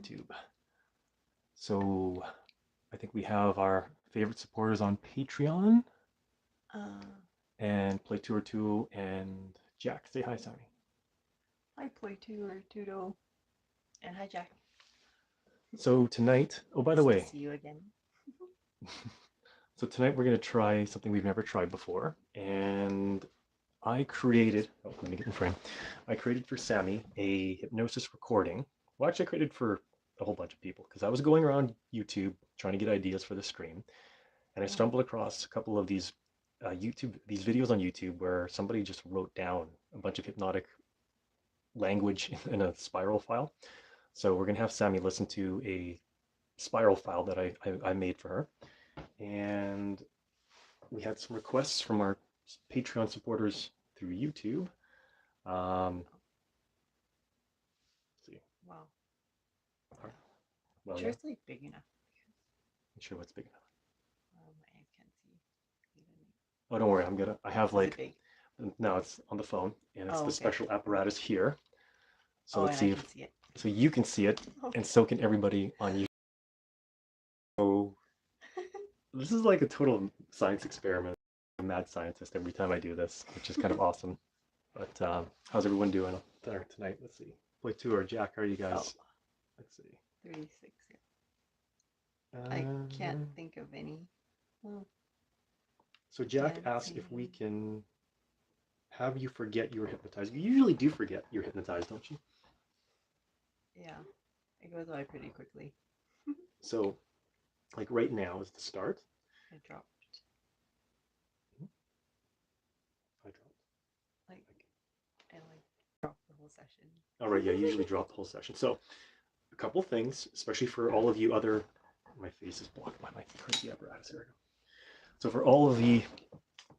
YouTube. So I think we have our favorite supporters on Patreon and Play 2 or 2 and Jack. Say hi, Sammie. Hi, Play 2 or 2, and hi, Jack. So tonight, oh, by the Nice way, to see you again. so tonight we're going to try something we've never tried before, and I created, oh, let me get in frame. I created for Sammie a hypnosis recording. Well, actually, I created for a whole bunch of people because I was going around YouTube trying to get ideas for the stream, and I stumbled across a couple of these these videos on YouTube where somebody just wrote down a bunch of hypnotic language in a spiral file. So we're gonna have Sammie listen to a spiral file that I made for her, and we had some requests from our Patreon supporters through YouTube. Let's see. Wow. Well, Sure, yeah. it's like big enough. I'm sure what's big enough. My eyes can't see. Oh, don't worry. I have Is it like, big? no, it's on the phone, and it's Oh, the okay. special apparatus here. So Oh, let's and see I if, can see it. so you can see it, Okay. and so can everybody on YouTube. So this is like a total science experiment. I'm a mad scientist every time I do this, which is kind of awesome. But how's everyone doing there tonight? Let's see. Play 2 or Jack, how are you guys? Oh, Let's see. 36. I can't think of any. Oh, So Jack asked if we can have you forget you were hypnotized. You usually do forget you're hypnotized, don't you? yeah. It goes by pretty quickly. So, like right now is the start. I dropped. I dropped. I dropped the whole session. All right, yeah, I usually drop the whole session. So, a couple things, especially for all of you other. My face is blocked by my crazy apparatus. Here we go. So, for all of the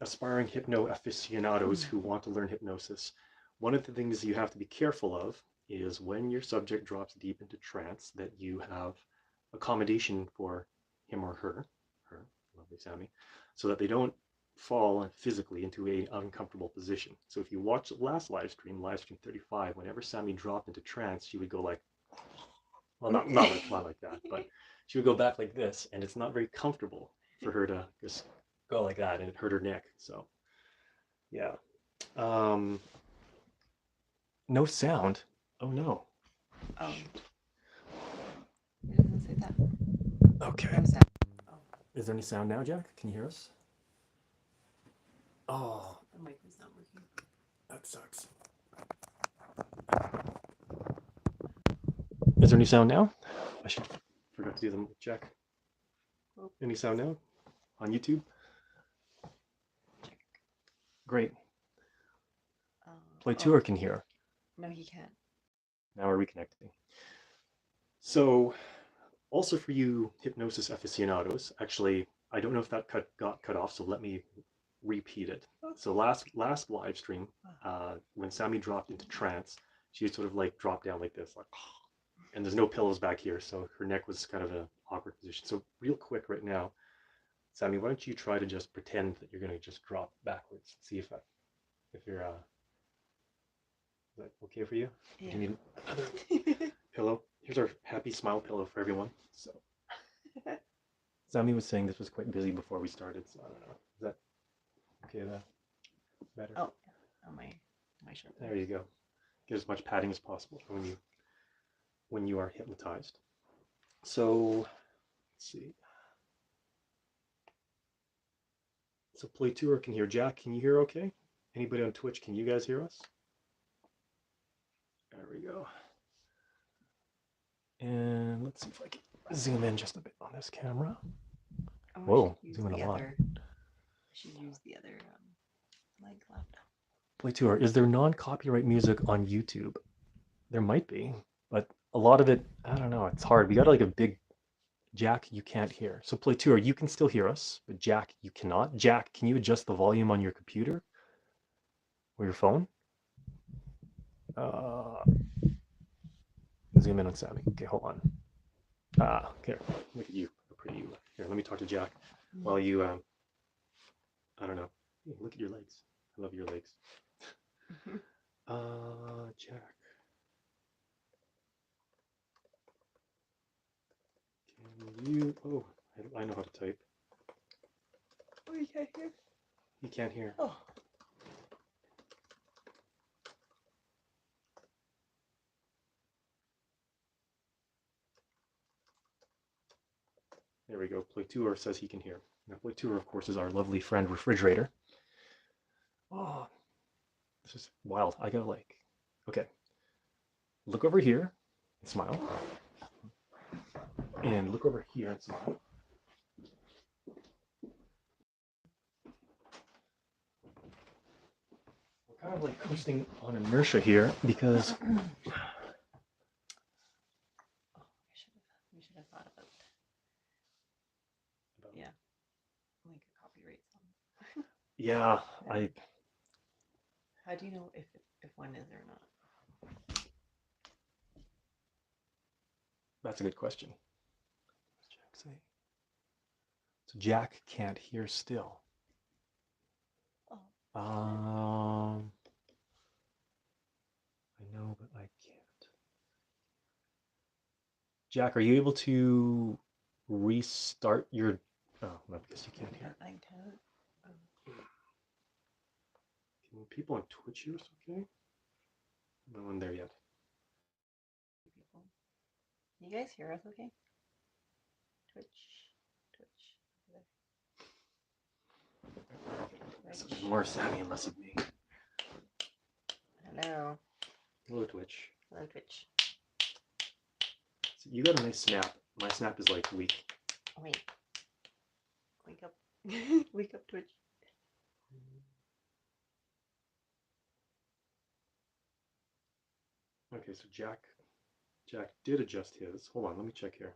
aspiring hypno aficionados who want to learn hypnosis, one of the things you have to be careful of is when your subject drops deep into trance that you have accommodation for him or her, lovely Sammie, so that they don't fall physically into an uncomfortable position. So if you watch the last live stream 35, whenever Sammie dropped into trance, she would go like, well, not like that, but she would go back like this, and it's not very comfortable for her to just go like that, and it hurt her neck. So, yeah. No sound. Oh no. Oh. It doesn't say that. Okay. No sound. Oh. Is there any sound now, Jack? Can you hear us? Oh. The mic was not working. That sucks. Is there any sound now? I forgot to do them. Check. Oh. Any sound now on YouTube? Check. Great. Play 2 or can hear? No, he can't. Now we're reconnecting. So, also for you hypnosis aficionados, actually, I don't know if that got cut off, so let me repeat it. So last live stream, when Sammie dropped into trance, she sort of like dropped down like this, like, and there's no pillows back here, so her neck was kind of an awkward position. So real quick right now, Sammie, why don't you try to just pretend that you're gonna just drop backwards, see if you're is that okay for you? Yeah. Do you need another pillow? Here's our happy smile pillow for everyone. So Sammie was saying this was quite busy before we started, so I don't know. Is that okay? That better? Oh, on my shirt. There you go. Get as much padding as possible when you are hypnotized. So let's see. So Play 2 or can hear. Jack, can you hear okay? Anybody on Twitch, can you guys hear us? There we go. And let's see if I can zoom in just a bit on this camera. Oh, whoa, zoom in a lot. I should use the other like laptop. Play 2 or is there non-copyright music on YouTube? There might be, but a lot of it, I don't know, it's hard. We got like a big Jack, you can't hear. So Play 2 or you can still hear us, but Jack, you cannot. Jack, can you adjust the volume on your computer or your phone? Zoom in on Sammie. Okay, hold on. Here, look at you. How pretty you look. Here, let me talk to Jack while you, I don't know. Look at your legs. I love your legs. Jack. Oh, I know how to type. Oh, you can't hear? He can't hear. Oh. There we go. Play Tour says he can hear. Now, Play Tour, of course, is our lovely friend refrigerator. Oh, this is wild. I gotta like. Okay. Look over here and smile. And look over here and smile. We're kind of like coasting on inertia here because We should have thought about yeah, like a copyright song. yeah, I How do you know if one is or not? that's a good question. What's Jack say? So Jack can't hear still. Oh. I know, but I can't. Jack, are you able to restart your? Oh, I guess you can't hear. I can't. Can people on Twitch hear us okay? No one there yet. People. You guys hear us okay? Twitch. So more Sammie and less of me. Hello. Hello, Twitch. Hello, Twitch. So you got a nice snap. My snap is like weak. Wait. Wake up. Wake up, Twitch. Okay, so Jack did adjust his. Hold on, let me check here.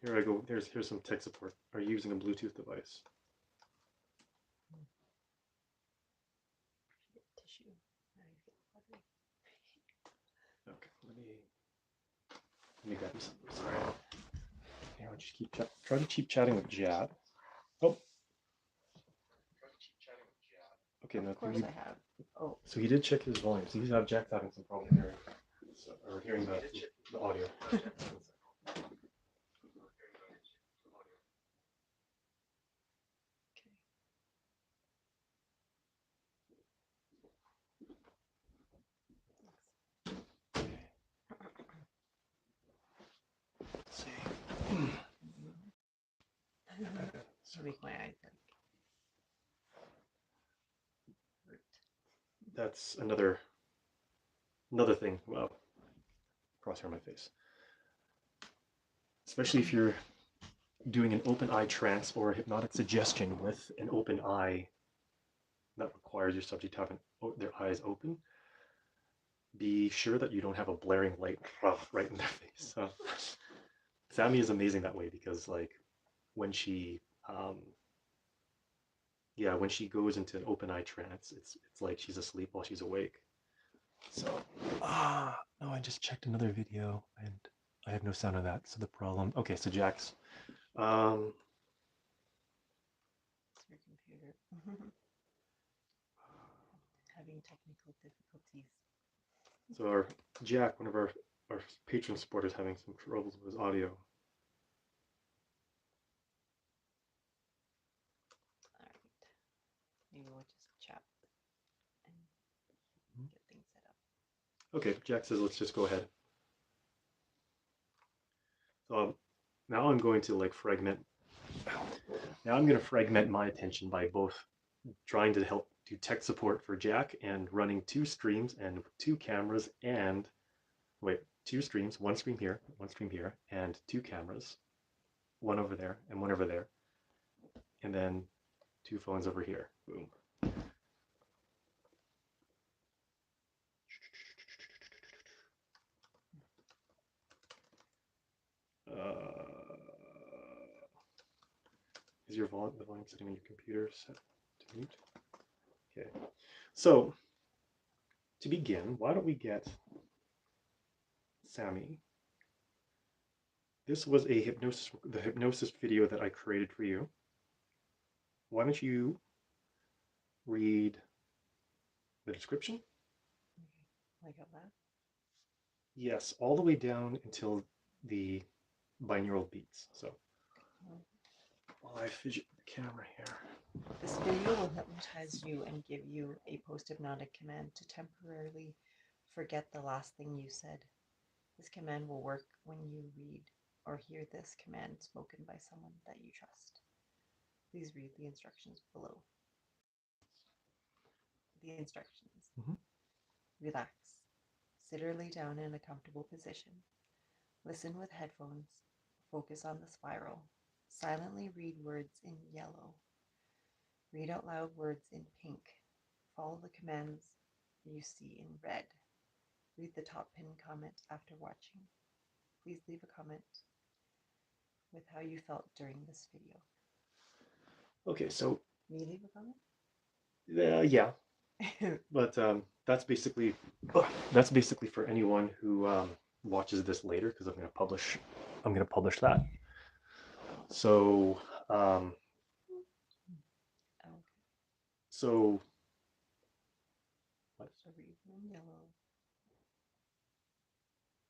Here I go. Here's some tech support. Are you using a Bluetooth device? Tissue. Okay, let me grab you something. Sorry. Here, I'll just try to keep chatting with Jad. Oh. Okay, now of course I have. Oh. So he did check his volume. So he's Jack's having some problem hearing, or hearing the audio. Let's see. So make my eyes like hurt. That's another thing. Wow, crosshair on my face. Especially if you're doing an open eye trance or a hypnotic suggestion with an open eye that requires your subject to have their eyes open. Be sure that you don't have a blaring light right in their face. So Sammie is amazing that way because like when she when she goes into an open eye trance, it's like she's asleep while she's awake. So no, I just checked another video and I have no sound of that. So the problem. Okay, so Jack's. It's your computer. Having technical difficulties. So our Jack, one of our patron supporters, having some troubles with his audio. Alright. Maybe we'll just chat and get things set up. Okay, Jack says let's just go ahead. So now I'm going to like fragment. Now I'm going to fragment my attention by both trying to help do tech support for Jack and running 2 streams and 2 cameras and 2 streams, 1 stream here, and 2 cameras, 1 over there and 1 over there, and then 2 phones over here. Boom. Is the volume setting on your computer set to mute? Okay. So to begin, why don't we get Sammie? This was the hypnosis video that I created for you. why don't you read the description? Like out loud? Yes, all the way down until the binaural beats. So while I fidget the camera here. This video will hypnotize you and give you a post-hypnotic command to temporarily forget the last thing you said. This command will work when you read or hear this command spoken by someone that you trust. Please read the instructions below. The instructions. Relax. Sit or lay down in a comfortable position. Listen with headphones. Focus on the spiral. Silently read words in yellow. Read out loud words in pink. Follow the commands you see in red. Read the top pinned comment after watching. Please leave a comment with how you felt during this video. Okay, so Can you leave a comment? yeah, but that's basically for anyone who watches this later, because I'm gonna publish that. So so what? So read in yellow.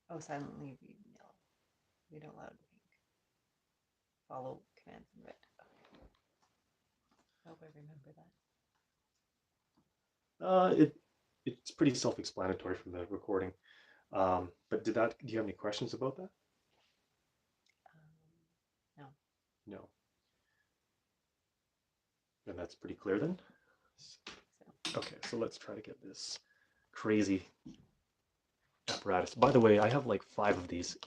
Oh, silently read in yellow. Read out loud in pink. Follow commands in red. Okay. I hope I remember that. It's pretty self-explanatory from the recording. But do you have any questions about that? No. No. And that's pretty clear then? So. Okay, so let's try to get this crazy apparatus. By the way, I have like 5 of these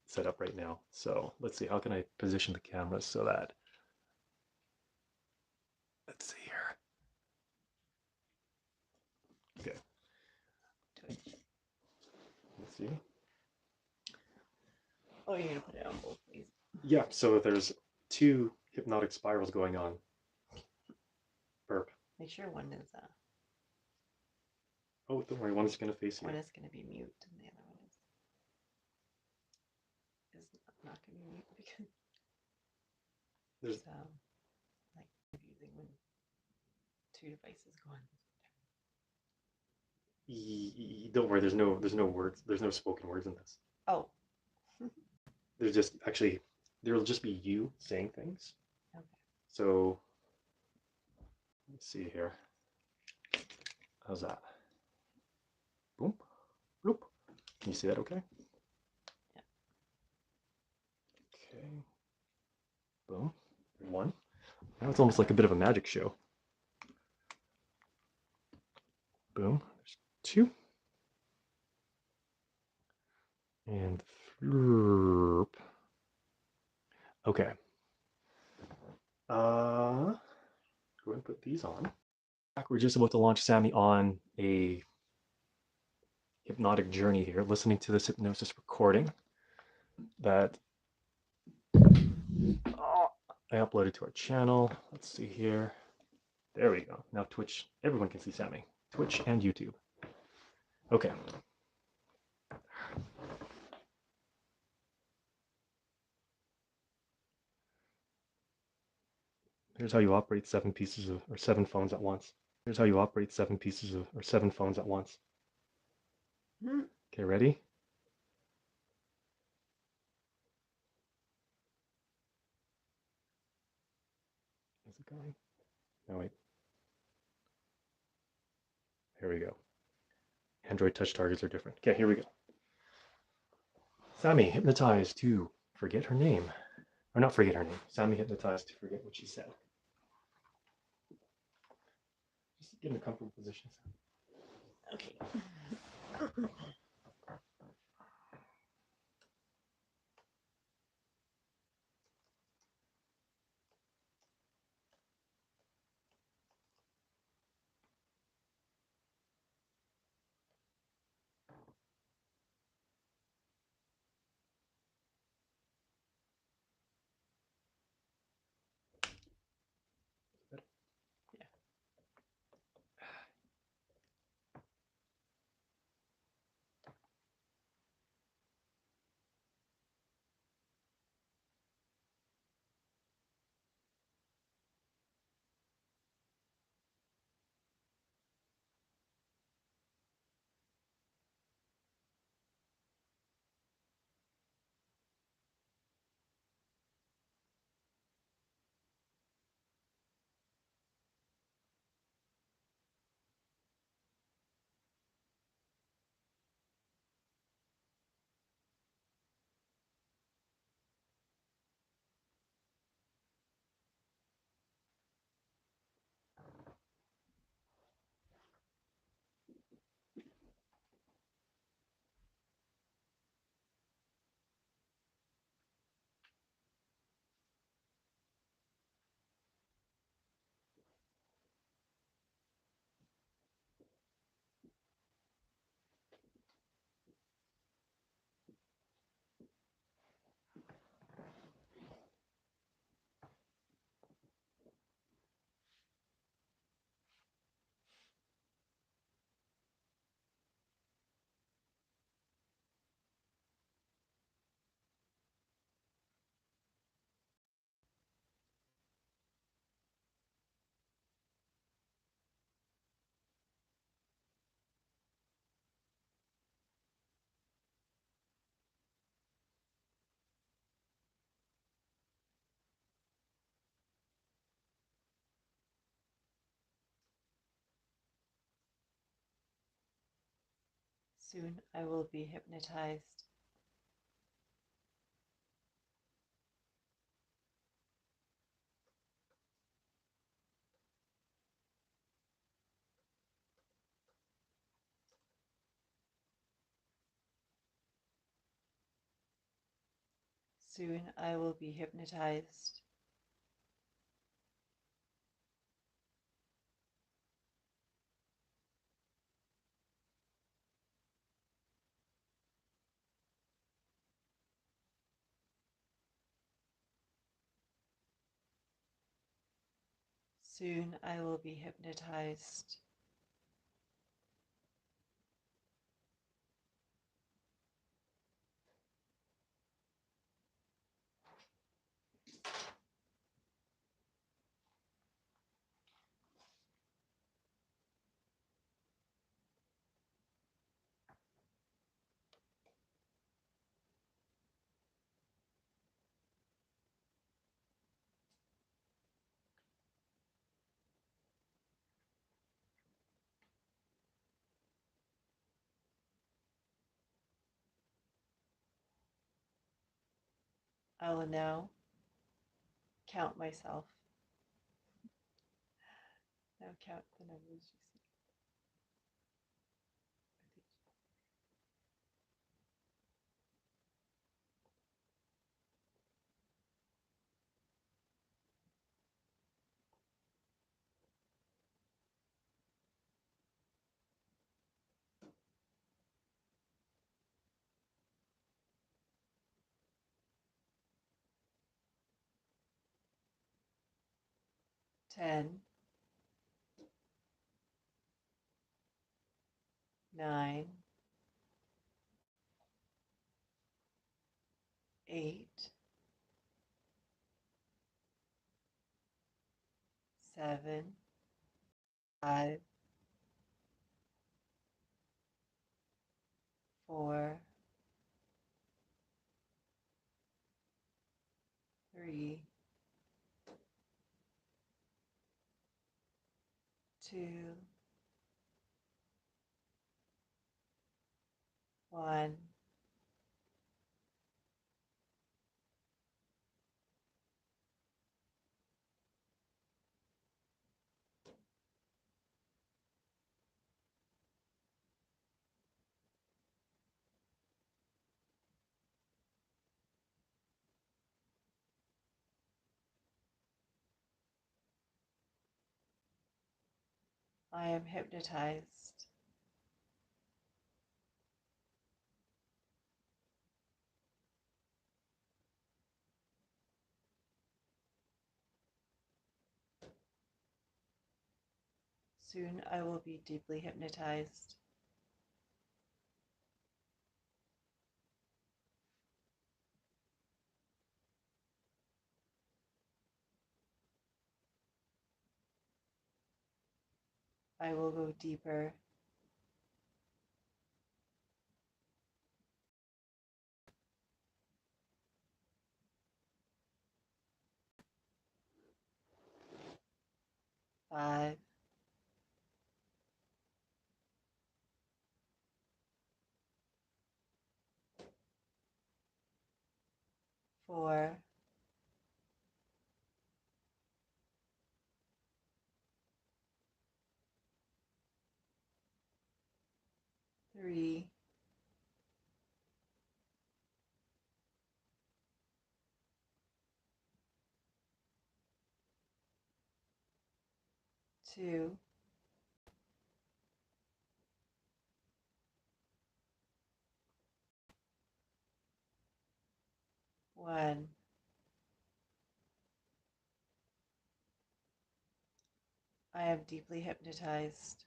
set up right now. So let's see, how can I position the camera so that, let's see here. Okay. Let's see. Oh, you're gonna put it on both, please. Yeah, so there's 2 hypnotic spirals going on. Burp. Make sure one is Oh, don't worry, one's gonna face you. one is gonna be mute and the other one is not gonna be mute because There's it's like confusing when 2 devices go on. Don't worry, there's no words, there's no spoken words in this. Oh. There's just actually there'll just be you saying things. Okay. So let's see here. How's that? Boom, bloop. Can you see that okay? Yeah. Okay. Boom. 1. Now it's almost like a bit of a magic show. Boom. There's 2. And 3. Okay. Go ahead and put these on. We're just about to launch Sammie on a hypnotic journey here, listening to this hypnosis recording that I uploaded to our channel. Let's see here. There we go. Now Twitch, everyone can see Sammie. Twitch and YouTube. Okay. Here's how you operate 7 pieces of, or 7 phones at once. Here's how you operate 7 pieces of, or 7 phones at once. Okay, ready? Is it going? No, wait. Here we go. Android touch targets are different. Okay, here we go. Sammie hypnotized to forget her name. Or not forget her name. Sammie hypnotized to forget what she said. Just get in a comfortable position. Okay. Soon I will be hypnotized. Soon I will be hypnotized. Soon I will be hypnotized. I will now count myself. Now count the numbers you see. 10, 9, 8, 7, 5, 4, 3, 2, 1. I am hypnotized. Soon I will be deeply hypnotized. I will go deeper. Five, 4, 3, 2, 1. I am deeply hypnotized.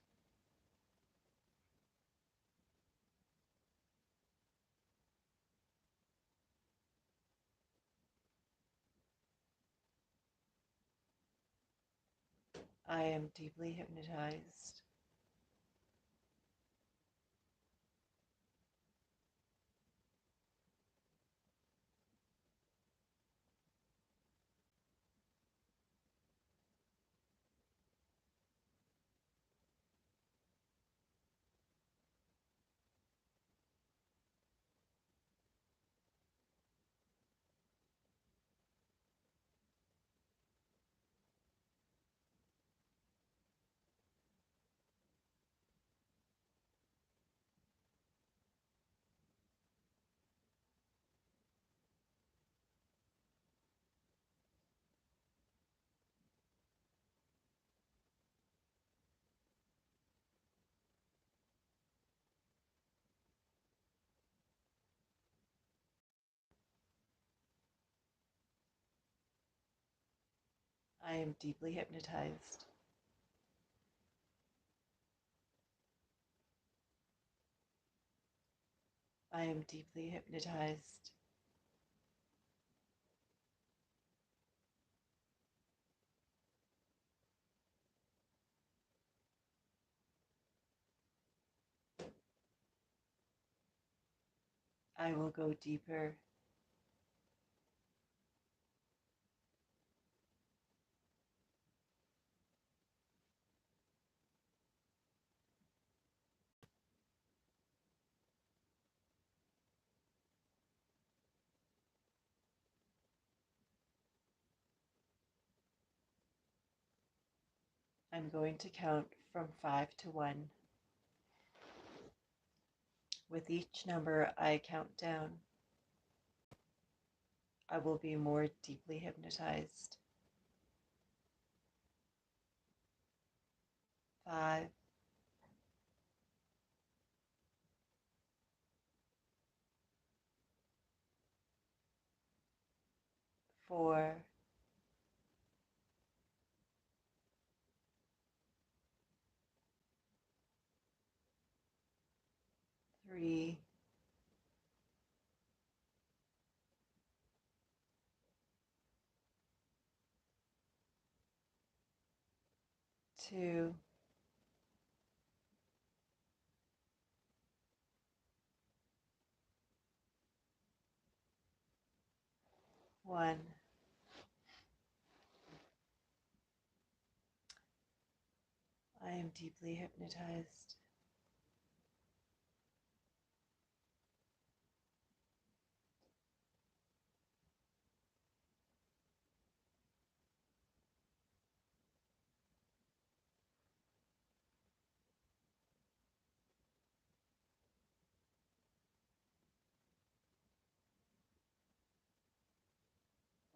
I am deeply hypnotized. I am deeply hypnotized. I am deeply hypnotized. I will go deeper. I'm going to count from 5 to 1. With each number I count down, I will be more deeply hypnotized. 5, 4, 3, 2, 1. I am deeply hypnotized.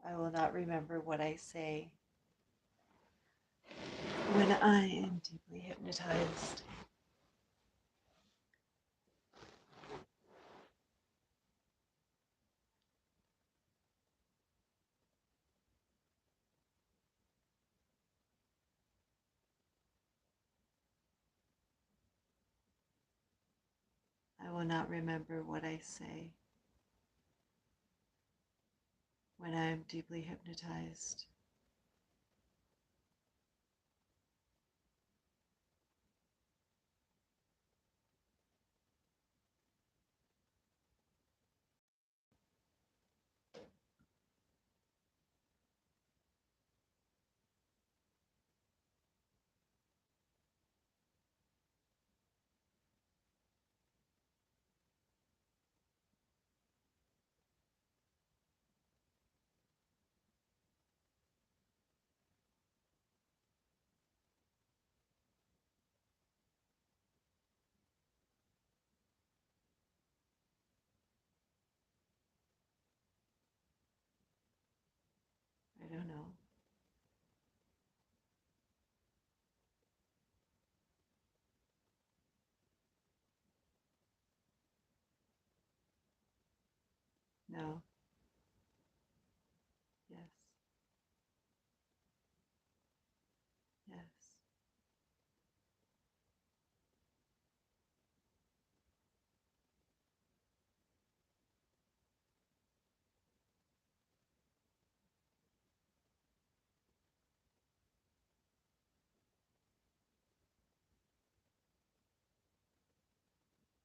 I will not remember what I say when I am deeply hypnotized. I will not remember what I say when I am deeply hypnotized. I don't know. No. Yes. Yes.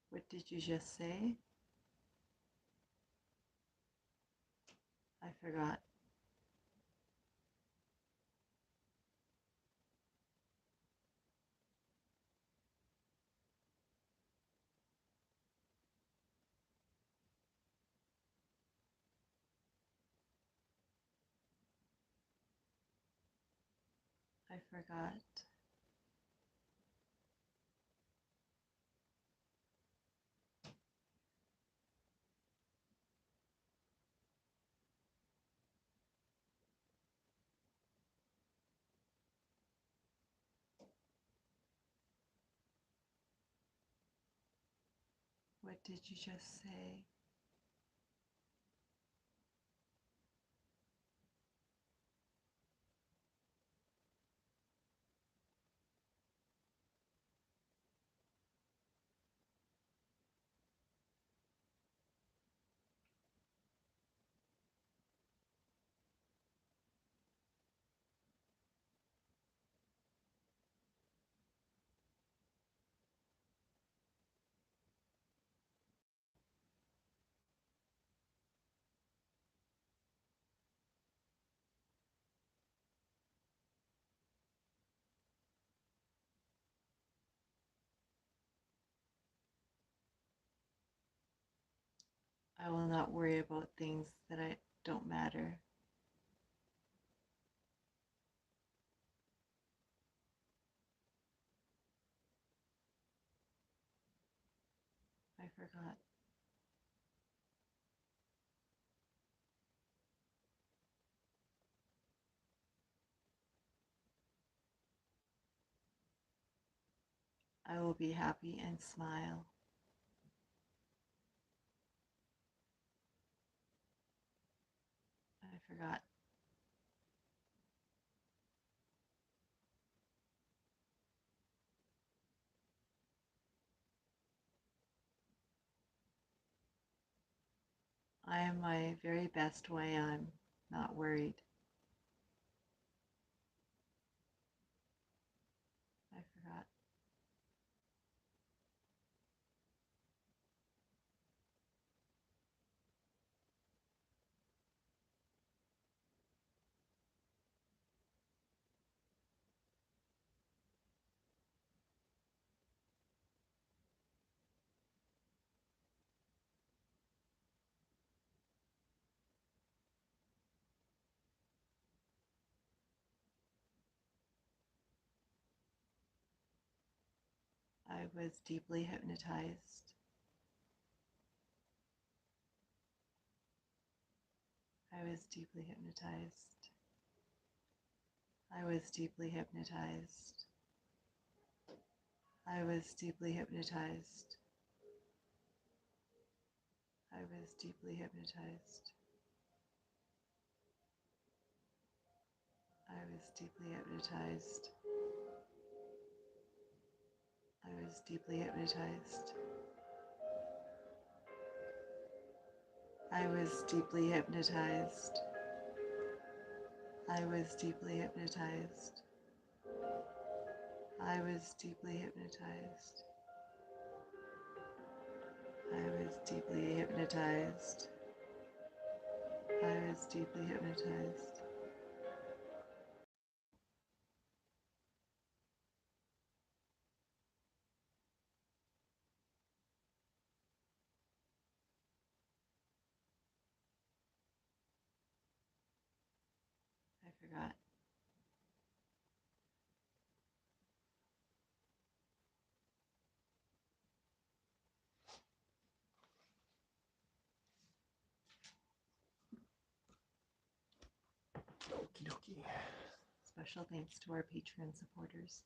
What did you just say? I forgot. I forgot. What did you just say? I will not worry about things that don't matter. I forgot. I will be happy and smile. I forgot. I am my very best way. I'm not worried. I forgot. I was deeply hypnotized. I was deeply hypnotized. I was deeply hypnotized. I was deeply hypnotized. I was deeply hypnotized. I was deeply hypnotized. I was deeply hypnotized. I was deeply hypnotized. I was deeply hypnotized. I was deeply hypnotized. I was deeply hypnotized. I was deeply hypnotized. I forgot. Okie dokie. Special thanks to our Patron supporters.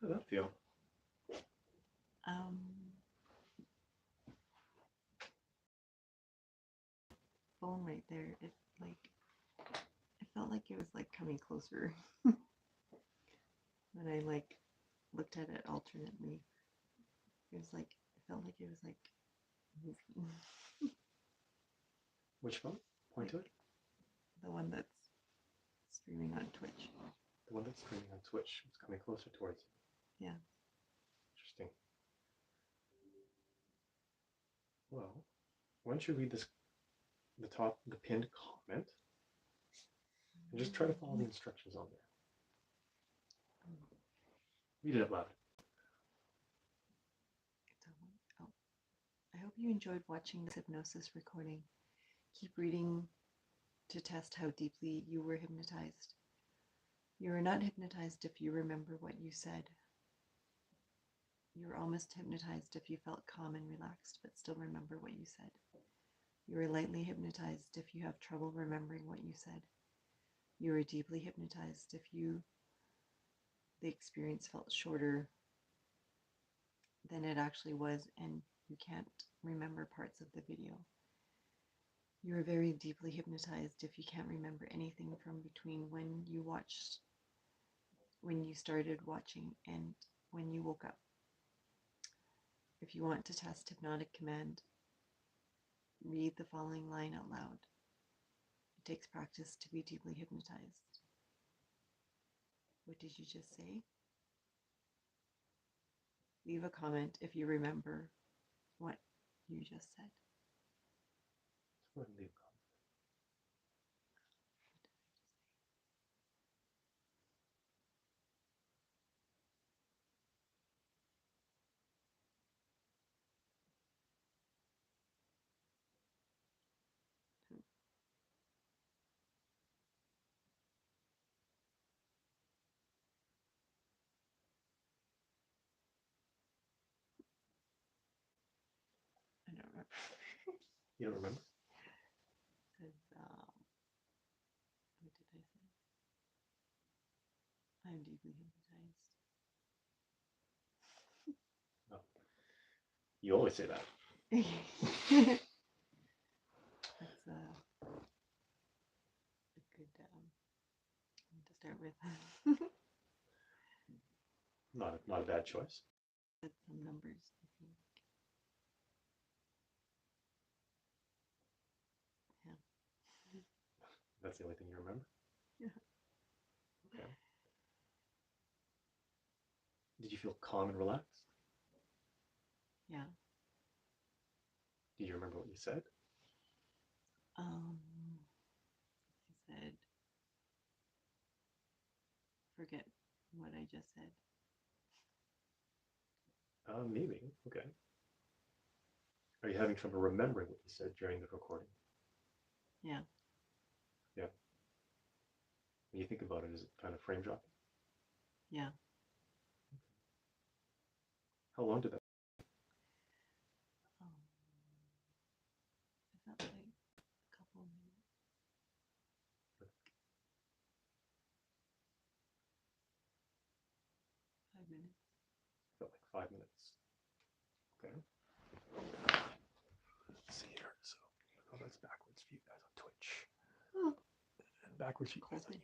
How did that feel? Phone right there. It felt like it was like coming closer when I like looked at it alternately. It was like it felt like it was like moving. Which phone? Point to it. The one that's streaming on Twitch. The one that's streaming on Twitch. It's coming closer towards you. Yeah. Interesting. Well, why don't you read this, the pinned comment, and just try to follow the instructions on there. Read it out loud. Oh. I hope you enjoyed watching this hypnosis recording. Keep reading to test how deeply you were hypnotized. You are not hypnotized if you remember what you said. You were almost hypnotized if you felt calm and relaxed but still remember what you said. You are lightly hypnotized if you have trouble remembering what you said. You are deeply hypnotized if the experience felt shorter than it actually was and you can't remember parts of the video. You are very deeply hypnotized if you can't remember anything from between when you started watching and when you woke up. If you want to test hypnotic command, read the following line out loud. It takes practice to be deeply hypnotized. What did you just say? Leave a comment if you remember what you just said. Go ahead and leave a comment. You don't remember? Says, what did I say? I'm deeply hypnotized. No. You always say that. That's a good one to start with. Not a bad choice. That's some numbers, I think. Yeah. That's the only thing you remember? Yeah. Okay. Did you feel calm and relaxed? Yeah. Do you remember what you said? I said, forget what I just said. Maybe. Okay. Are you having trouble remembering what you said during the recording? Yeah. Yeah. When you think about it, is it kind of frame dropping? Yeah. How long did that? It felt like a couple of minutes. Five minutes. Felt like 5 minutes. Okay. Let's see here. So, oh, that's backwards for you guys on Twitch. Oh. And backwards for you guys on Cold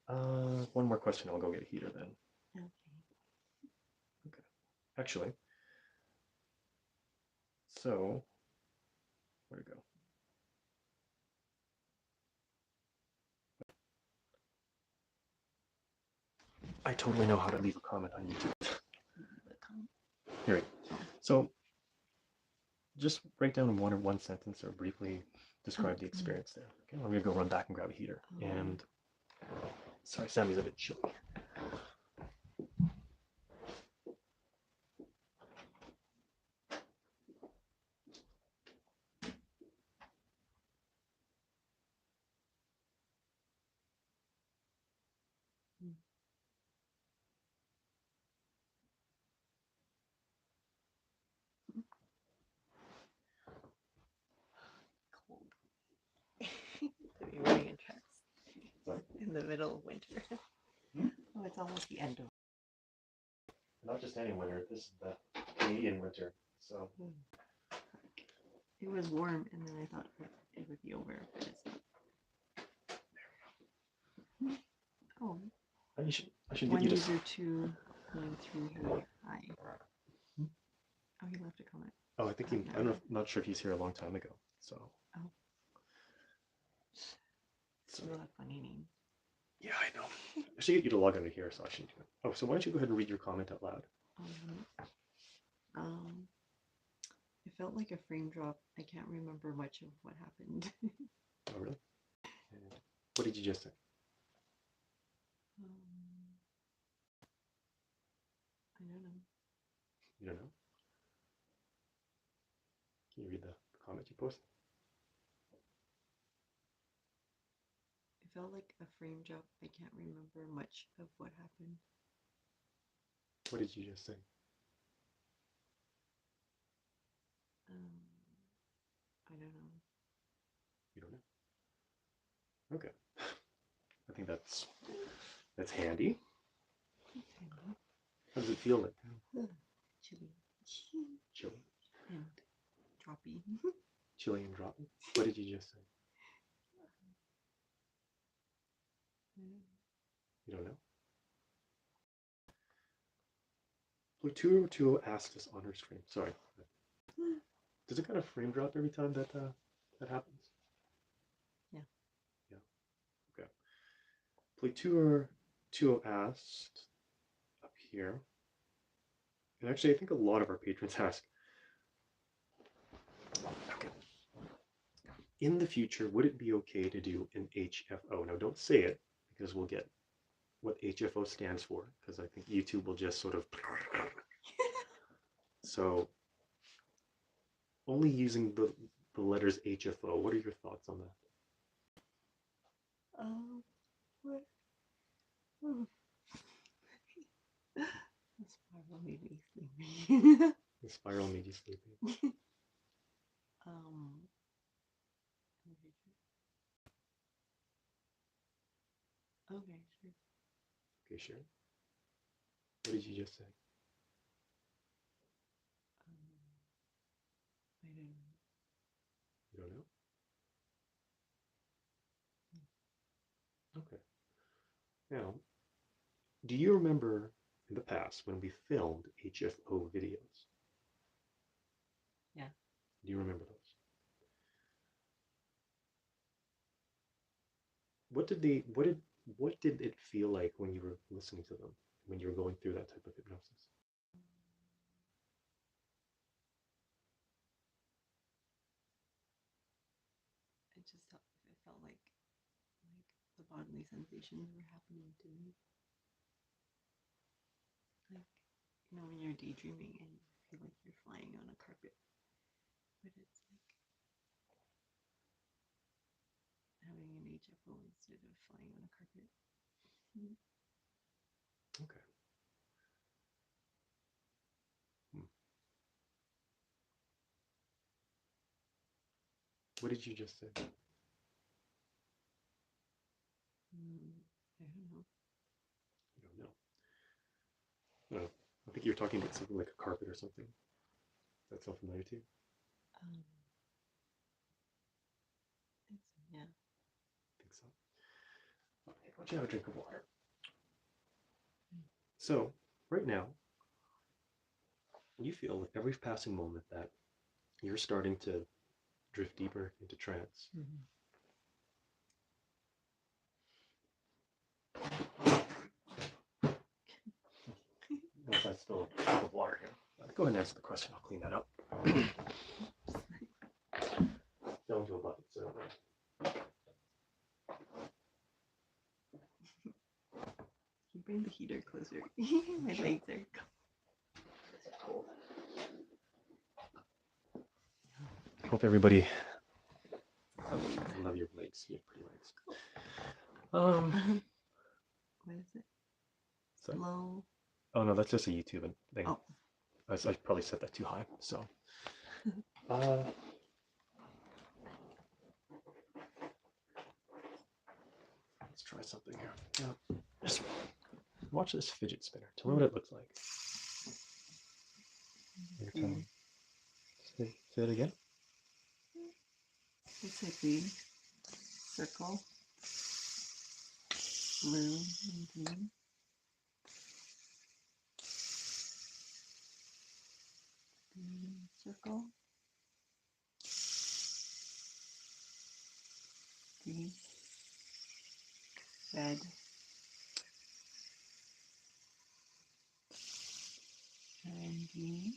in YouTube. One more question. I'll go get a heater then. Okay. Okay. Actually, so where'd it go? I totally know how to leave a comment on YouTube. Here we go. So just break down in one sentence or briefly describe the experience there. Okay, I'm gonna go run back and grab a heater. And sorry, Sammie's a bit chilly. Cold. To be wearing a dress in the middle of winter. Oh, it's almost the end of. Not just any winter, this is the Canadian winter. So it was warm, and then I thought it would be over, but it's not. Oh. I should One get you user two going through here. Hi. Oh, he left a comment. Oh, I think I'm not sure if he's here a long time ago. So. Oh. So we'll have funny names. Yeah, I know. I should get you to log into here, so I shouldn't do it. Oh, so why don't you go ahead and read your comment out loud? It felt like a frame drop. I can't remember much of what happened. Oh, really? And what did you just say? I don't know. You don't know? Can you read the comment you posted? It felt like a frame drop. I can't remember much of what happened. What did you just say? I don't know. You don't know? Okay. I think that's handy. How does it feel like? Chilly. Chilly. And droppy. Chilly and droppy? What did you just say? You don't know? Blue202 asked us on her stream. Sorry. Does it kind of frame drop every time that that happens? Yeah. Yeah. Okay. Blue202 asked up here, and actually I think a lot of our patrons ask, okay, in the future, would it be okay to do an HFO? Now don't say it, because we'll get what HFO stands for, because I think YouTube will just sort of so only using the letters HFO. What are your thoughts on that? What? Oh. This spiral made me sleepy. The spiral made you sleepy. Okay, sure. Okay, sure. What did you just say? I don't know. You don't know? Okay. Now, do you remember in the past when we filmed HFO videos? Yeah. Do you remember those? What did it feel like when you were listening to them, when you were going through that type of hypnosis? It felt like the bodily sensations were happening to me. Like, you know, when you're daydreaming and you feel like you're flying on a carpet, but it's like having an HFO instead of flying on a carpet. Okay. What did you just say? I don't know. You don't know. No, I think you're talking about something like a carpet or something. That sound familiar to you? I think so, yeah. I think so. Okay, why don't you have a drink of water? So, right now, you feel with every passing moment that you're starting to drift deeper into trance. Unless I spill a cup of water here. Go ahead and answer the question. I'll clean that up. Fell into a bucket, so. You bring the heater closer. My legs are cold. I hope everybody. I love your legs. You have pretty legs. What is it? Sorry? Slow. Oh no, that's just a YouTube thing. Oh. I probably set that too high. So. Let's try something here. Yeah. Just watch this fidget spinner. Tell me what it looks like. Say it again. It's a green circle, blue and green. Green circle, green, red, and green.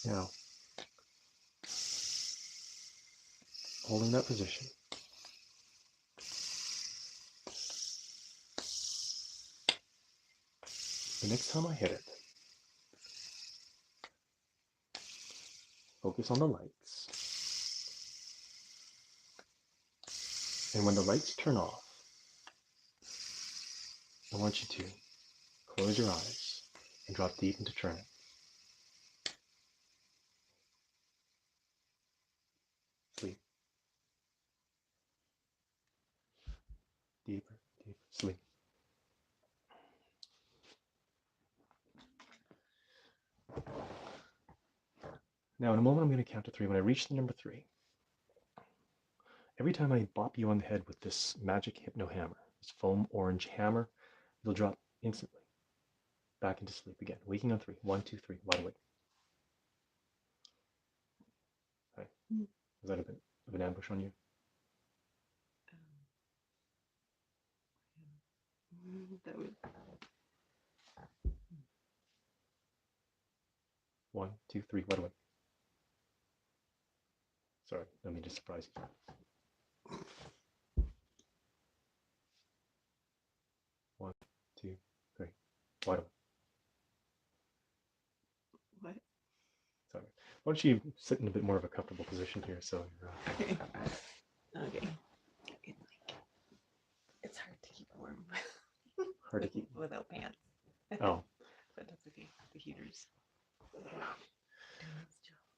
Now, holding that position. The next time I hit it, focus on the lights. And when the lights turn off, I want you to close your eyes and drop deep into trance. Sleep. Deeper, deeper, sleep. Now, in a moment, I'm going to count to 3. When I reach the number 3, every time I bop you on the head with this magic hypno hammer, this foam orange hammer, you'll drop instantly back into sleep again, waking on 3. 1, 2, 3, wide awake. Okay. Was that a bit of an ambush on you? That was 1, 2, 3, wide awake. Sorry, let me just surprise you. One, two, three. Wide awake. what? Sorry. Why don't you sit in a bit more of a comfortable position here so you're. Okay. Hard to keep. Without pants. Oh. But that's okay. The heaters.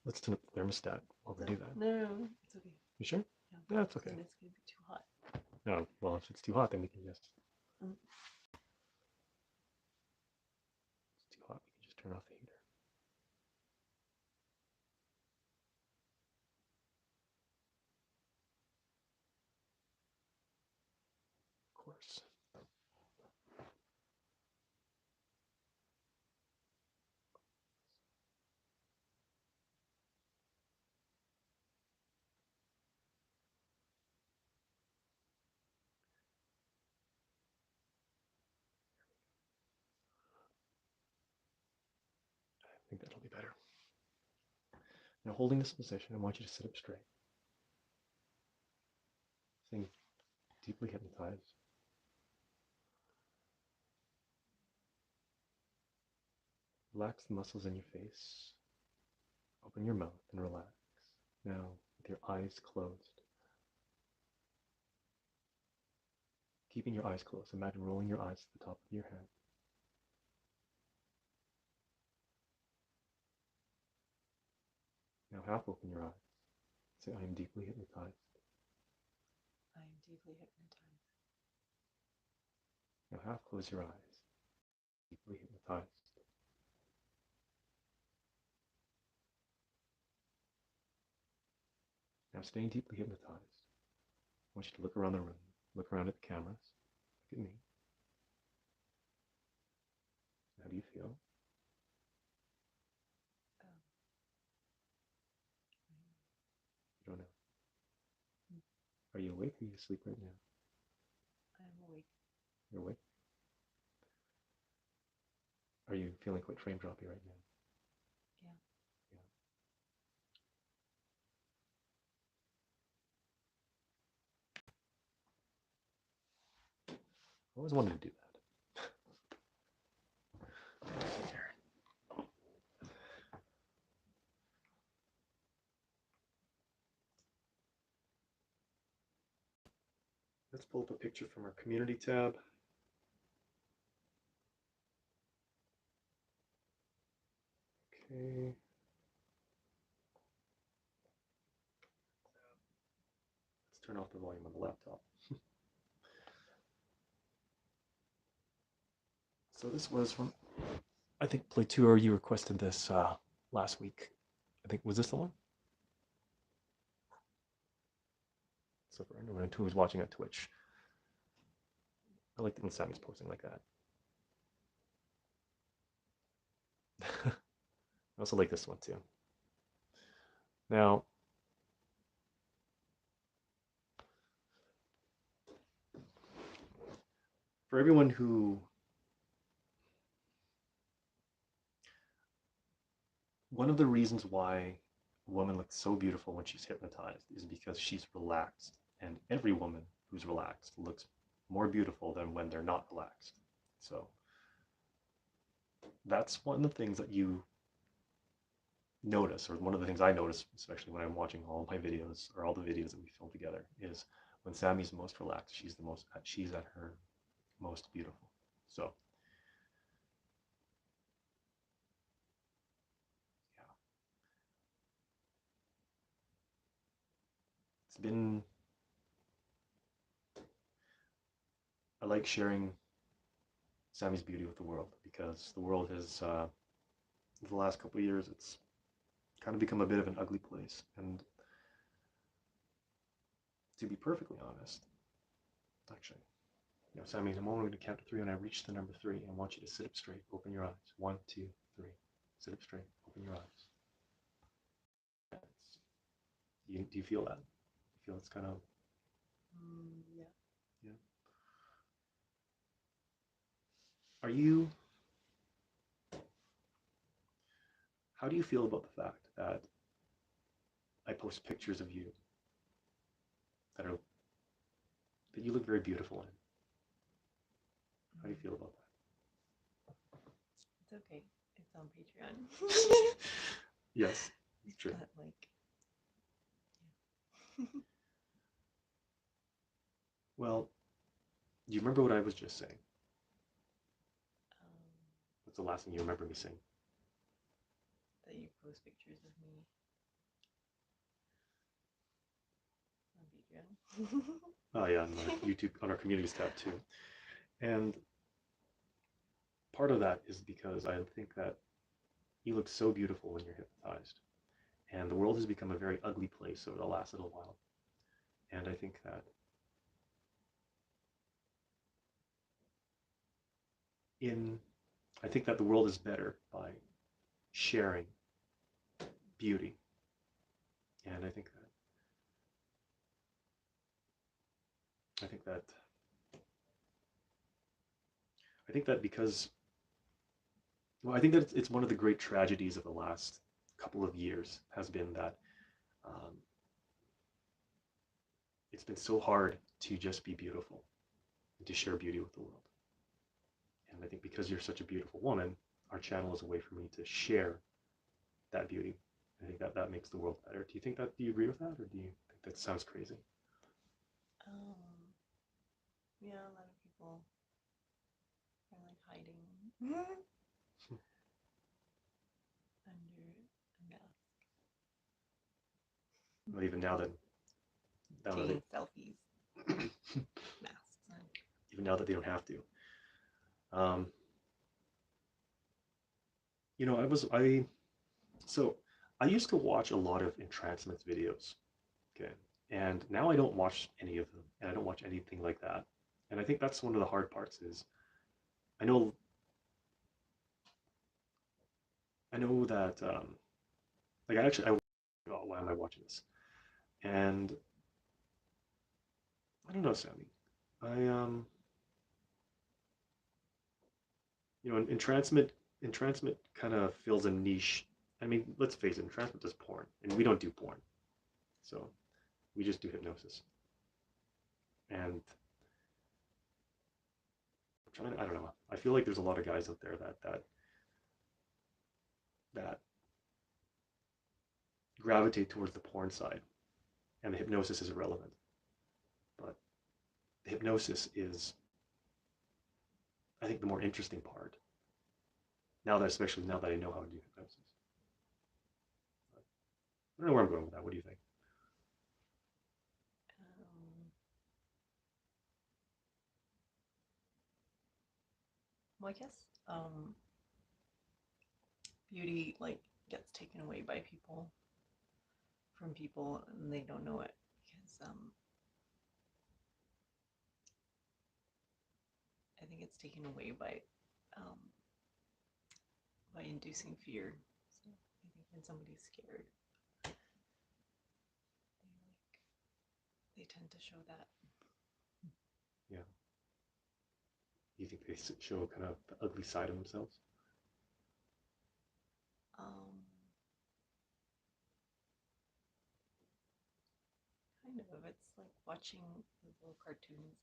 Let's turn up the thermostat while we do that. No, it's okay. You sure? Yeah, Yeah, it's okay. Then it's going to be too hot. No, well, if it's too hot, then we can just... Mm. It's too hot, we can just turn off the heater. Of course. I think that'll be better. Now, holding this position, I want you to sit up straight. Staying deeply hypnotized. Relax the muscles in your face. Open your mouth and relax. Now, with your eyes closed. Keeping your eyes closed, imagine rolling your eyes to the top of your head. Now half open your eyes. Say, I am deeply hypnotized. I am deeply hypnotized. Now half close your eyes. Deeply hypnotized. Now staying deeply hypnotized. I want you to look around the room. Look around at the cameras. Look at me. How do you feel? You don't know. Are you awake or are you asleep right now? I am awake. You're awake? Are you feeling quite frame droppy right now? Yeah. I always wanted to do that. Let's pull up a picture from our community tab. Okay. Let's turn off the volume on the laptop. So this was from, I think, Play 2, or you requested this last week. I think, was this the one? So for anyone who was watching on Twitch, I like it when Sammie's posting like that. I also like this one too. Now, for everyone who one of the reasons why a woman looks so beautiful when she's hypnotized is because she's relaxed, and every woman who's relaxed looks more beautiful than when they're not relaxed. So that's one of the things that you notice, or one of the things I notice, especially when I'm watching all my videos or all the videos that we film together, is when Sammie's most relaxed, she's at her most beautiful. So yeah, it's been, I like sharing Sammie's beauty with the world, because the world has, the last couple of years, it's kind of become a bit of an ugly place. And to be perfectly honest, actually, Sammie, in a moment, I'm going to count to 3. When I reach the number 3, I want you to sit up straight, open your eyes. 1, 2, 3. Sit up straight, open your eyes. Do you feel that? You feel it's kind of... Yeah. Yeah. Are you... How do you feel about the fact that I post pictures of you that you look very beautiful in? How do you feel about that? It's okay. It's on Patreon. Yes, it's true. But, like, yeah. Well, do you remember what I was just saying? What's the last thing you remember me saying? That you post pictures of me on Patreon. Oh yeah, on our YouTube, on our communities tab too. And part of that is because I think that you look so beautiful when you're hypnotized. And the world has become a very ugly place over the last little while. And I think that the world is better by sharing beauty. And I think that because, well, I think that it's one of the great tragedies of the last couple of years has been that it's been so hard to just be beautiful and to share beauty with the world. And I think because you're such a beautiful woman, our channel is a way for me to share that beauty. I think that makes the world better. Do you agree with that, or do you think that sounds crazy? Yeah, a lot of people are like hiding under a mask. Well, even now that Taking selfies, masks on. Even now that they don't have to. I used to watch a lot of entrancement videos, okay, and now I don't watch any of them, and I don't watch anything like that. And I think that's one of the hard parts is I know that why am I watching this? And I don't know, Sammie. Entrancement kind of fills a niche. I mean, let's face it, entrancement does porn, and we don't do porn, so we just do hypnosis. And I don't know. I feel like there's a lot of guys out there that gravitate towards the porn side, and the hypnosis is irrelevant. But the hypnosis is, I think, the more interesting part. Especially now that I know how to do hypnosis. I don't know where I'm going with that. What do you think? Well, I guess beauty like gets taken away by from people, and they don't know it because I think it's taken away by inducing fear. So I think when somebody's scared, they tend to show that. Yeah. You think they show kind of the ugly side of themselves? Kind of. It's like watching those little cartoons.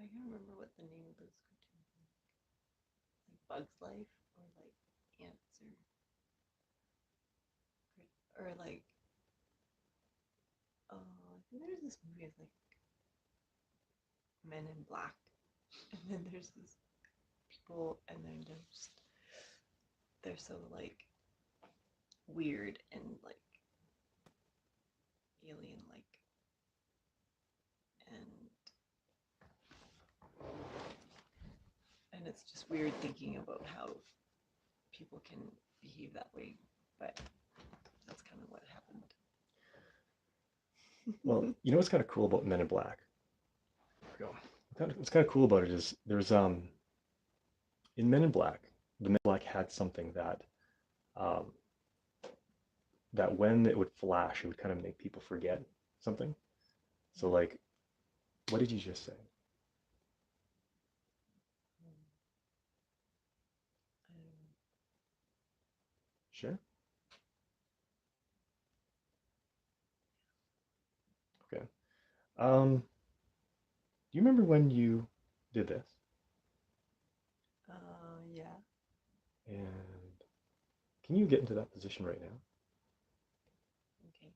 I can't remember what the name of those cartoons are. Like Bug's Life, or like Ants, or like I think there's this movie of like Men in Black, and then there's these people, and then they're so like weird and like alien like, and it's just weird thinking about how people can behave that way, but that's kind of what happened. Well, you know what's kind of cool about Men in Black? What's kind of cool about it is there's in Men in Black, the Men in Black had something that that when it would flash, it would kind of make people forget something. So like, what did you just say? Sure. Okay. Do you remember when you did this? Yeah. And can you get into that position right now? Okay.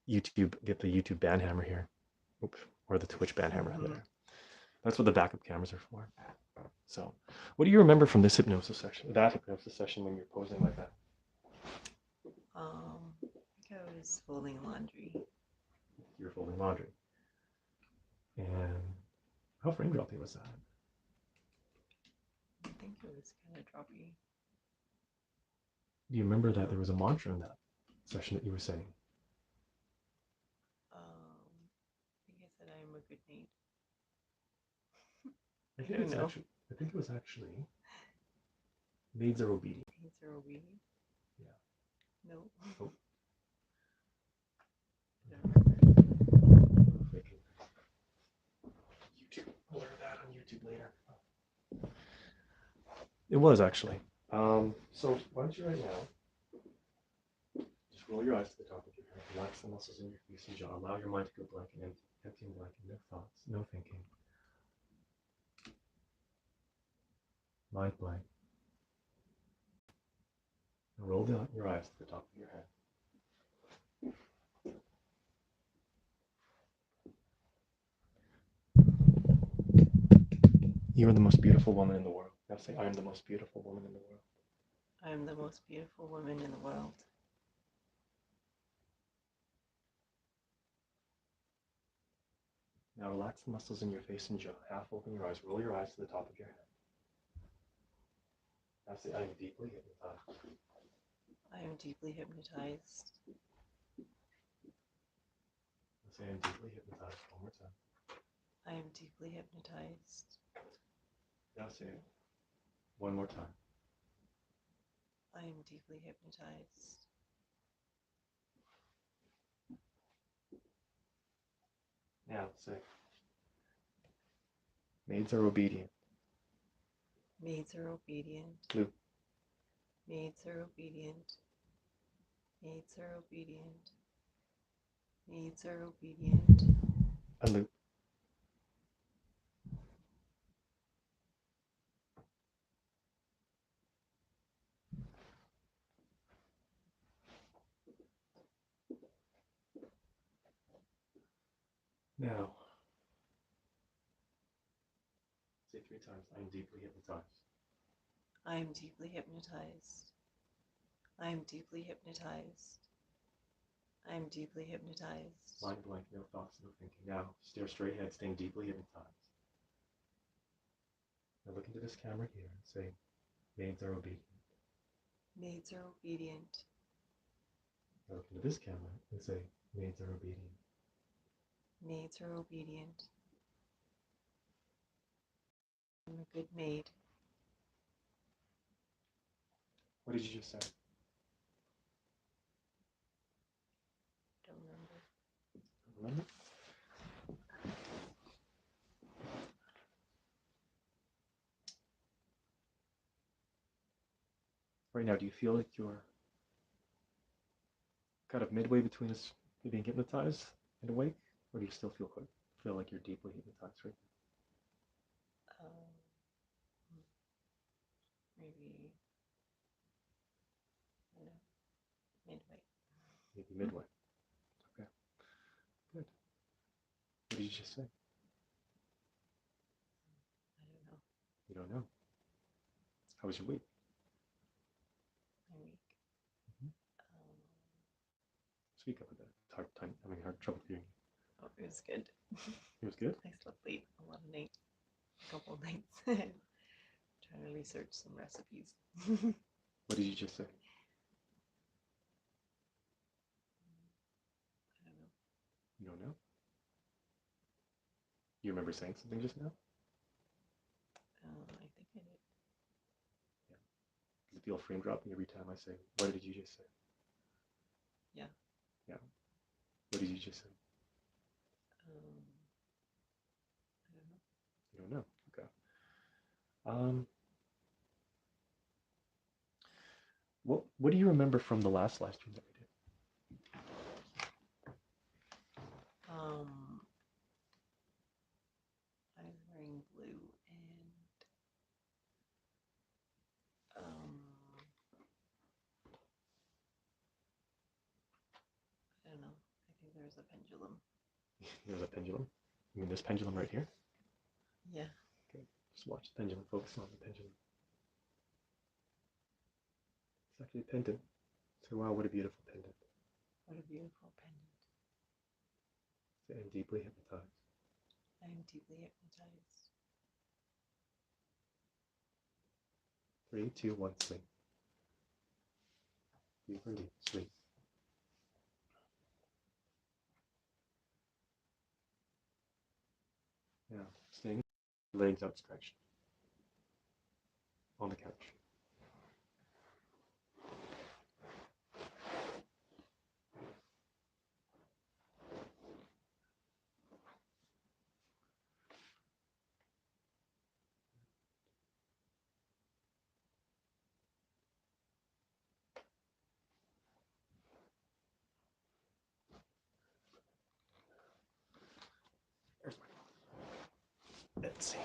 YouTube, get the YouTube ban hammer here. Oops, or the Twitch ban hammer there. That's what the backup cameras are for. So, what do you remember from this hypnosis session, that hypnosis session when you're posing like that? I think I was folding laundry. You were folding laundry. And how frame droppy was that? I think it was kind of droppy. Do you remember that there was a mantra in that session that you were saying? I think I said I am a good maid. I think it was actually maids are obedient. Maids are obedient? Yeah. No. Oh. I don't remember. YouTube. I'll learn that on YouTube later. It was actually. So why don't you right now just roll your eyes to the top of your head, relax the muscles in your face and jaw, allow your mind to go blank and empty and blank, no thoughts, no thinking. Mind blank. Now roll down your eyes to the top of your head. You are the most beautiful woman in the world. Now say, I am the most beautiful woman in the world. I am the most beautiful woman in the world. Now relax the muscles in your face and jaw. Half open your eyes. Roll your eyes to the top of your head. Now say, I am deeply hypnotized. I am deeply hypnotized. Now say, I am deeply hypnotized. One more time. I am deeply hypnotized. Now say it one more time. I am deeply hypnotized. Now say, maids are obedient. Maids are obedient. Loop. Maids are obedient. Maids are obedient. Maids are obedient. A loop. Now, say 3 times, I am deeply hypnotized. I am deeply hypnotized. I am deeply hypnotized. I am deeply hypnotized. Mind blank, no thoughts, no thinking. Now, stare straight ahead, staying deeply hypnotized. Now look into this camera here and say, maids are obedient. Maids are obedient. Now look into this camera and say, maids are obedient. Maids are obedient. I'm a good maid. What did you just say? Don't remember. Remember? Right now, do you feel like you're kind of midway between us being hypnotized and awake? Or do you still feel like you're deeply hypnotized right now? Maybe, I don't know, midway. Maybe midway. Okay. Good. What did you just say? I don't know. You don't know. How was your week? My week. Speak up a bit. It's hard time. I'm having hard trouble hearing you. Oh, it was good. It was good? I slept late a lot of nights. A couple of nights. Trying to research some recipes. What did you just say? I don't know. You don't know? You remember saying something just now? I think I did. Yeah. Does it feel frame dropping every time I say, what did you just say? Yeah. Yeah. What did you just say? I don't know. You don't know. Okay. What do you remember from the last live stream that we did? I was wearing blue and I don't know. I think there was a pendulum. There's a pendulum. You mean this pendulum right here? Yeah. Okay, just watch the pendulum, focus on the pendulum. It's actually a pendant. So wow, what a beautiful pendant. What a beautiful pendant. I am deeply hypnotized. I am deeply hypnotized. 3, 2, 1, sleep. Deeper and deeper, sleep. Now, staying legs outstretched on the couch. There's my phone. Let's see.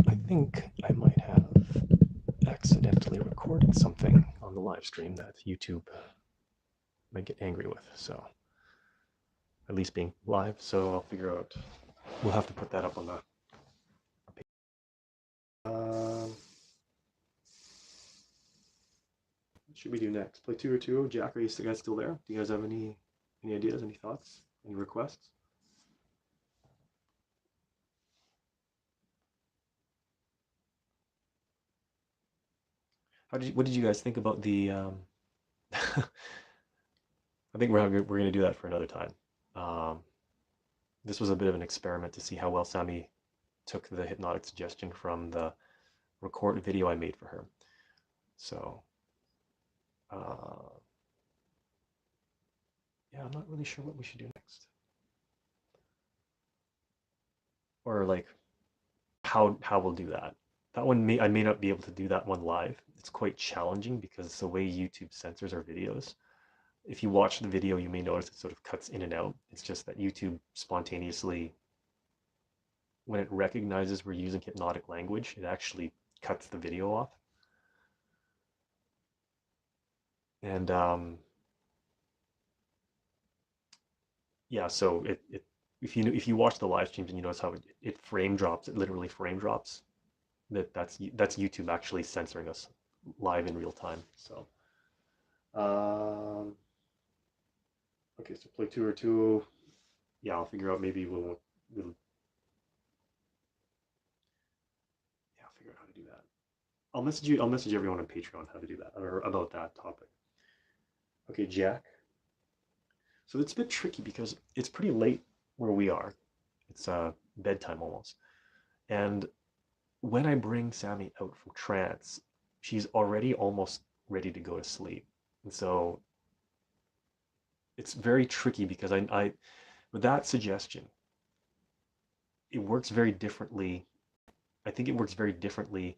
I think I might have accidentally recorded something on the live stream that YouTube might get angry with. So, at least being live. So I'll figure out. We'll have to put that up on the page. What should we do next? Play 2 or 2? Jack, are you guys still there? Do you guys have any ideas, any thoughts, any requests? What did you guys think about the? I think we're gonna do that for another time. This was a bit of an experiment to see how well Sammie took the hypnotic suggestion from the record video I made for her. So, yeah, I'm not really sure what we should do next, or like how we'll do that. That one I may not be able to do that one live. It's quite challenging because it's the way YouTube censors our videos. If you watch the video, you may notice it sort of cuts in and out. It's just that YouTube spontaneously, when it recognizes we're using hypnotic language, it actually cuts the video off. And yeah, so if you watch the live streams and you notice how it frame drops, it literally frame drops. That's YouTube actually censoring us live in real time. So okay, so play 2 or 2. Yeah, I'll figure out. Maybe we'll yeah, I'll figure out how to do that. I'll message everyone on Patreon how to do that, or about that topic. Okay, Jack. So it's a bit tricky because it's pretty late where we are. It's bedtime almost. And when I bring Sammie out from trance, she's already almost ready to go to sleep. And so it's very tricky because I with that suggestion, it works very differently. I think it works very differently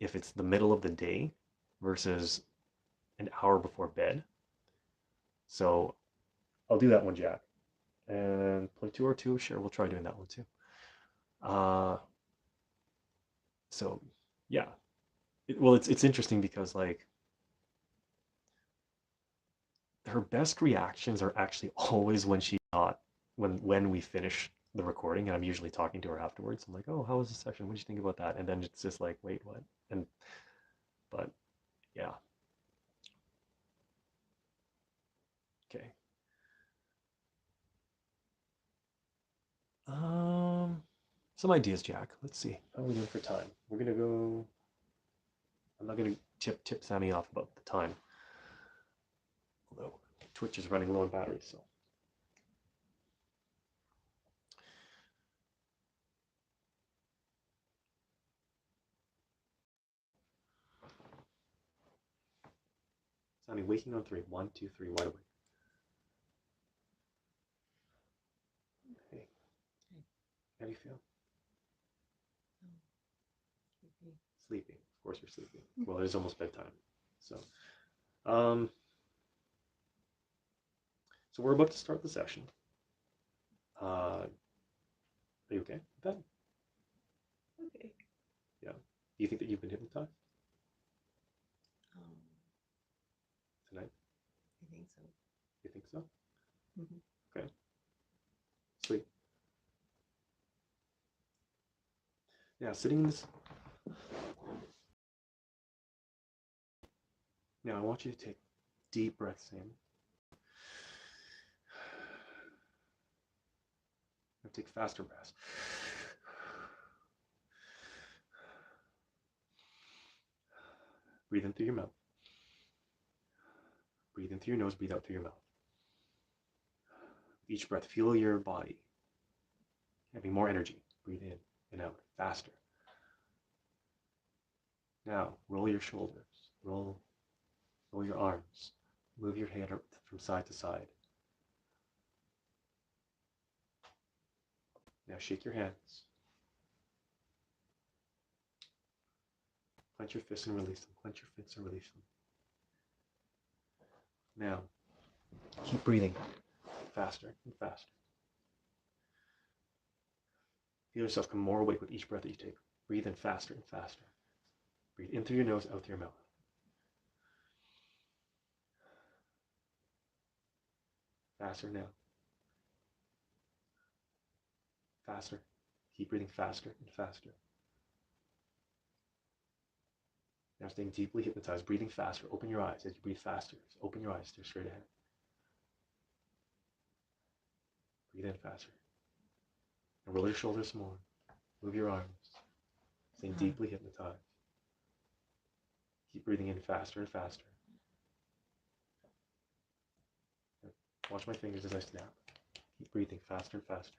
if it's the middle of the day versus an hour before bed. So I'll do that one, Jack. And play 2 or 2, sure, we'll try doing that one too. So yeah, well, it's interesting because like her best reactions are actually always when she's not when we finish the recording, and I'm usually talking to her afterwards. I'm like, oh, how was the session? What did you think about that? And then it's just like, wait, what? And but yeah, okay. Some ideas, Jack. Let's see. How are we doing for time? We're gonna go. I'm not gonna tip Sammie off about the time. Although Twitch is running low on battery, so. Sammie, waking on 3. 1, 2, 3, wide awake. Hey, how do you feel? Sleepy. Sleeping. Of course you're sleeping. Well, it is almost bedtime. So, um, so we're about to start the session. Are you okay with that? Okay. Yeah. Do you think that you've been hypnotized Um, tonight? I think so. You think so? Mm-hmm. Okay. Yeah, sitting in this. Now I want you to take deep breaths in. And take faster breaths. Breathe in through your mouth. Breathe in through your nose, breathe out through your mouth. Each breath, feel your body having more energy. Breathe in and out, faster. Now, roll your shoulders, roll your arms, move your head from side to side. Now shake your hands. Clench your fists and release them. Clench your fists and release them. Now, keep breathing faster and faster. Feel yourself come more awake with each breath that you take. Breathe in faster and faster. Breathe in through your nose, out through your mouth. Faster now. Faster. Keep breathing faster and faster. Now staying deeply hypnotized, breathing faster. Open your eyes as you breathe faster. Just open your eyes, stare straight ahead. Breathe in faster. And roll your shoulders some more. Move your arms. Staying deeply hypnotized. Keep breathing in faster and faster. Watch my fingers as I snap. Keep breathing faster and faster.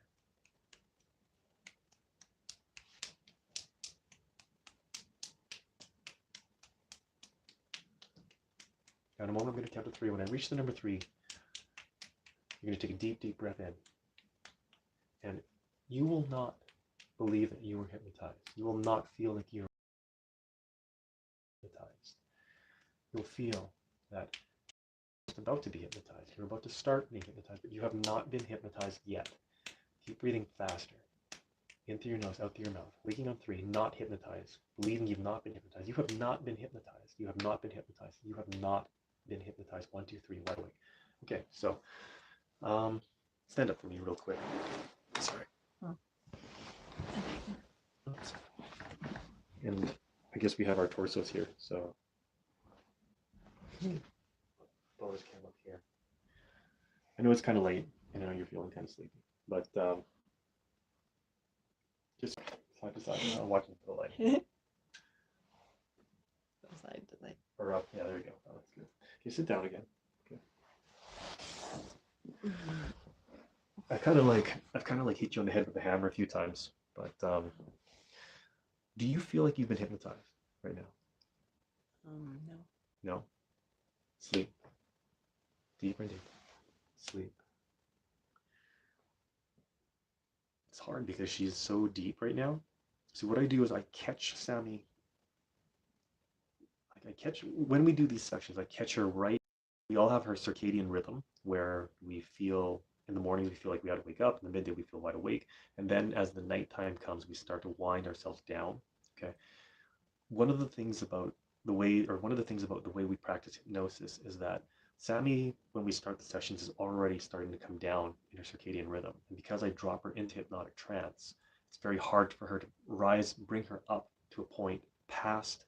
Now in a moment I'm going to count to 3. When I reach the number 3, you're going to take a deep, deep breath in. And you will not believe that you were hypnotized. You will not feel like you're hypnotized. You'll feel that you're about to be hypnotized. You're about to start being hypnotized, but you have not been hypnotized yet. Keep breathing faster. In through your nose, out through your mouth. Waking on 3, not hypnotized. Believing you've not been hypnotized. You have not been hypnotized. You have not been hypnotized. You have not been hypnotized. 1, 2, 3, wide awake. Okay, so stand up for me real quick. Sorry. Oops. And I guess we have our torsos here, so bonus cam up here. I know it's kind of late, and I know you're feeling kind of sleepy, but just side to side, watching the light. Side to light. Or up, yeah, there you go. Oh, that's good. Okay, sit down again. Okay. I've kind of like hit you on the head with a hammer a few times, but do you feel like you've been hypnotized right now? No. No? Sleep. Deeper and deeper. Sleep. It's hard because she's so deep right now. So what I do is I catch Sammie. When we do these sections, I catch her right. We all have her circadian rhythm where we feel, in the morning we feel like we have to wake up, in the midday we feel wide awake, and then as the nighttime comes, we start to wind ourselves down. Okay. One of the things about the way we practice hypnosis is that Sammie, when we start the sessions, is already starting to come down in her circadian rhythm. And because I drop her into hypnotic trance, it's very hard for her to rise, bring her up to a point past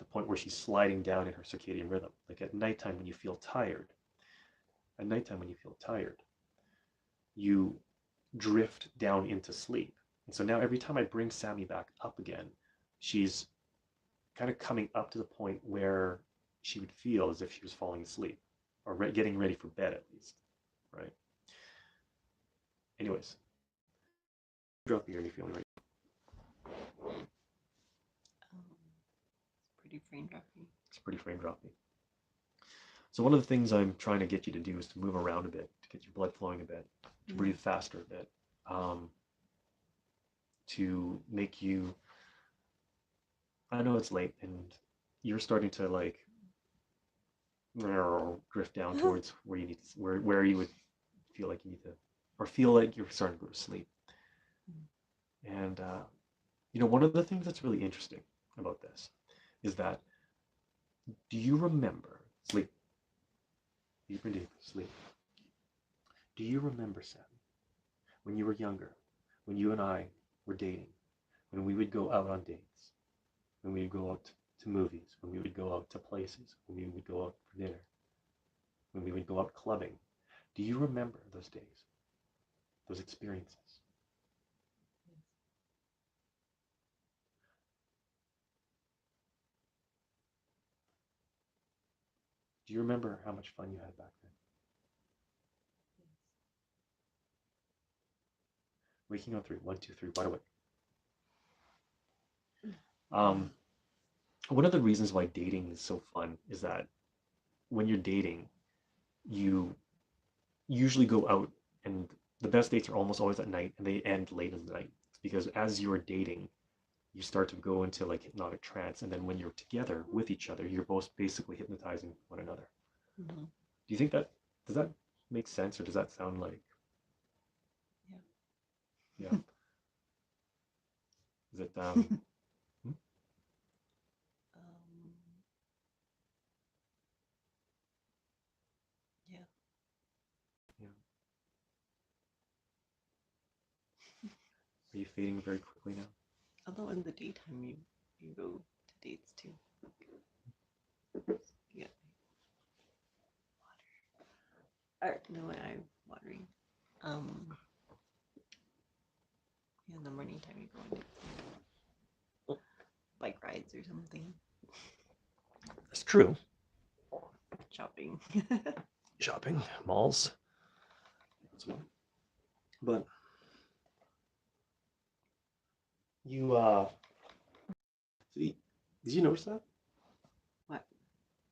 the point where she's sliding down in her circadian rhythm. Like at nighttime when you feel tired, you drift down into sleep. And so now every time I bring Sammie back up again, she's kind of coming up to the point where she would feel as if she was falling asleep, or getting ready for bed at least, right? Anyways, drop me, are you feeling right? It's pretty frame dropping. It's pretty frame dropping. So one of the things I'm trying to get you to do is to move around a bit, to get your blood flowing a bit, to breathe faster a bit, to make you, I know it's late and you're starting to like drift down towards where you need to, where you would feel like you need to, or feel like you're starting to go to sleep. And you know, one of the things that's really interesting about this is that, do you remember sleep? Deep and deep, sleep. Do you remember, Sammie, when you were younger, when you and I were dating, when we would go out on dates, when we would go out to movies, when we would go out to places, when we would go out for dinner, when we would go out clubbing. Do you remember those days, those experiences? Do you remember how much fun you had back then? Waking on 3, 1, 2, 3, wide awake. One of the reasons why dating is so fun is that when you're dating, you usually go out, and the best dates are almost always at night, and they end late in the night. It's because as you're dating, you start to go into like hypnotic trance, and then when you're together with each other, you're both basically hypnotizing one another. Mm-hmm. Do you think that, does that make sense, or does that sound like? Yeah. Yeah. Is it Yeah. yeah. Are you fading very quickly now? Although in the daytime you go to dates too. Yeah. Water. No, I'm watering. Yeah, in the morning time you go on dates. Bike rides or something. That's true. Shopping. Shopping, malls. But you see, did you notice that? What?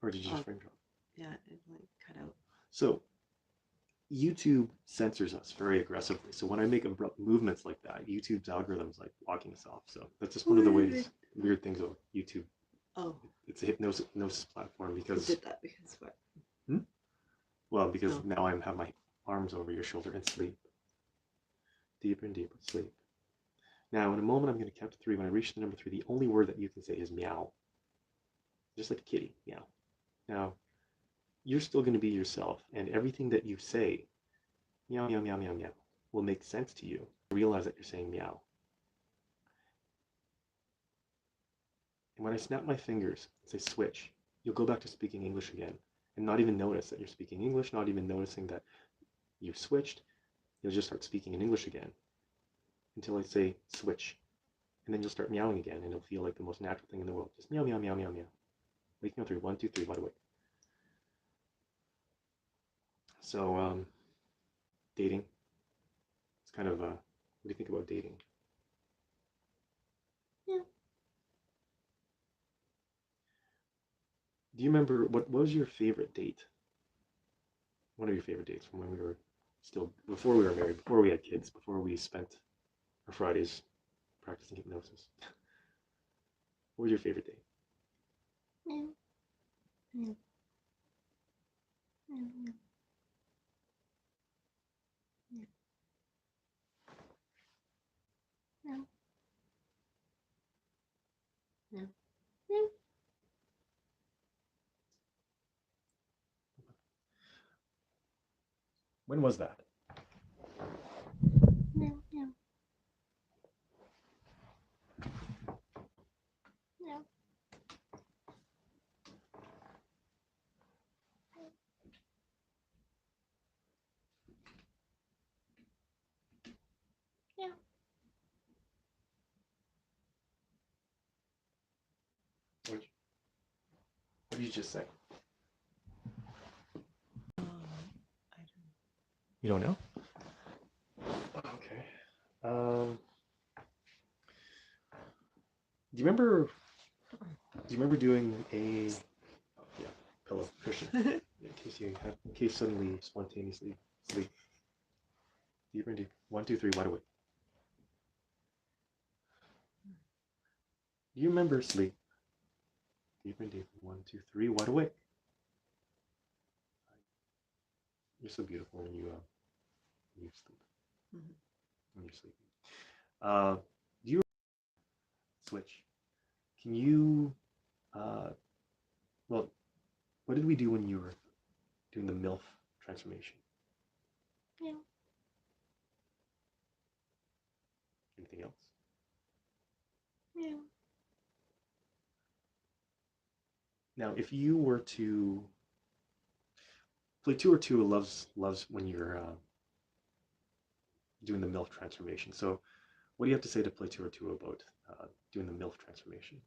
Or did you just frame drop? Yeah, it like cut out. So YouTube censors us very aggressively. So when I make abrupt movements like that, YouTube's algorithm's like blocking us off. So that's just one of the ways, weird things about YouTube. Oh. It's a hypnosis platform because. You did that because what? Well, because now I have my arms over your shoulder and sleep. Deeper and deeper, sleep. Now, in a moment, I'm going to count to 3. When I reach the number 3, the only word that you can say is meow. Just like a kitty, meow. Now, you're still going to be yourself, and everything that you say, meow, meow, meow, meow, meow, will make sense to you. Realize that you're saying meow. And when I snap my fingers and say switch, you'll go back to speaking English again, and not even notice that you're speaking English, not even noticing that you've switched. You'll just start speaking in English again until I say switch. And then you'll start meowing again, and it'll feel like the most natural thing in the world. Just meow, meow, meow, meow, meow. Waking on 3, 1, 2, 3, wide awake. So, dating. It's kind of, what do you think about dating? Yeah. Do you remember, what was your favorite date? One of your favorite dates from when we were still, before we were married, before we had kids, before we spent our Fridays practicing hypnosis. What was your favorite date? Meow. Meow. Meow. Meow. Meow. Meow. Meow. When was that? Meow. Meow. Meow. Meow. What did you just say? I don't know. You don't know? Okay. Do you remember doing a pillow cushion in case suddenly spontaneously sleep? Deeper and deeper. 1, 2, 3, wide awake. Do you remember sleep? Deeper and deeper. 1, 2, 3, wide awake. You're so beautiful when you sleep. Mm-hmm. When you're sleeping. Do you switch? Can you well, what did we do when you were doing the MILF transformation? Yeah. Anything else? Meow. Now, if you were to play 2 or 2 loves when you're doing the MILF transformation. So what do you have to say to play 2 or 2 about doing the MILF transformation?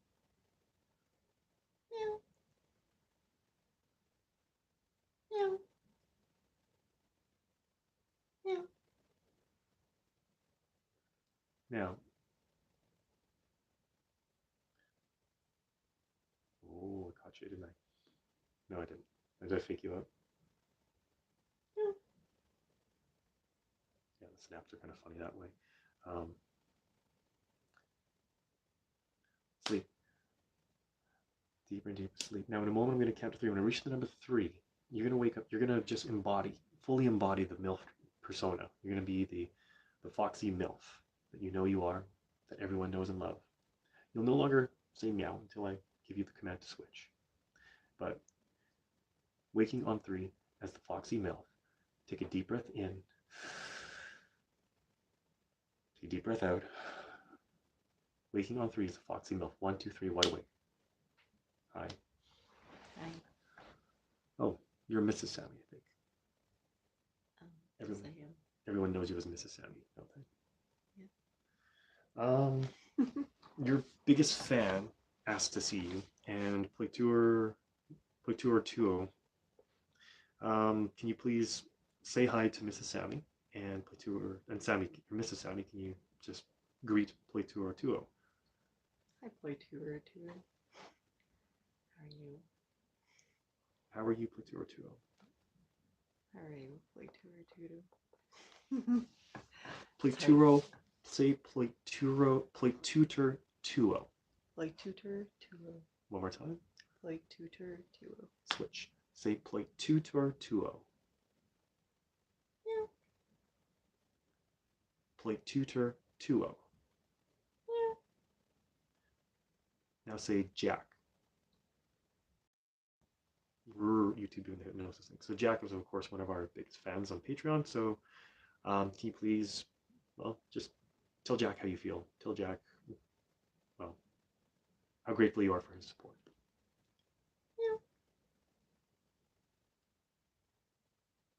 Meow. Meow. Meow. Now, oh, I caught you, didn't I? No, I didn't. Did I fake you out? Meow. Yeah, the snaps are kind of funny that way. Sleep. Deeper and deeper sleep. Now, in a moment, I'm going to count to 3. When I reach the number 3, you're going to wake up. You're going to just fully embody the MILF persona. You're going to be the foxy MILF that you know you are, that everyone knows and love. You'll no longer say meow until I give you the command to switch. But waking on 3 as the foxy MILF, take a deep breath in, take a deep breath out. Waking on 3 as the foxy MILF. 1, 2, 3, wide awake. Hi. Hi. Oh, you're Mrs. Sammie, I think. Yes, I am. Everyone knows you as Mrs. Sammie, don't they? Yeah. Your biggest fan asked to see you and play 2 or 2. Can you please say hi to Mrs. Sammie and play 2 and Sammie, or Mrs. Sammie, can you just greet play 2 or 2? I play 2 or 2. How are you? How are you play 2 or 2? How are you? Play 2 or 2. Play 2. Say play 2. Play tutor 2. Play tutor 2. One more time. Play tutor 2. Switch. Say play tutor 2. Meow. Play tutor 2. Meow. Now say Jack. YouTube doing the hypnosis thing. So Jack is, of course, one of our biggest fans on Patreon. So can you please, well, just tell Jack how you feel. Tell Jack, well, how grateful you are for his support. Meow.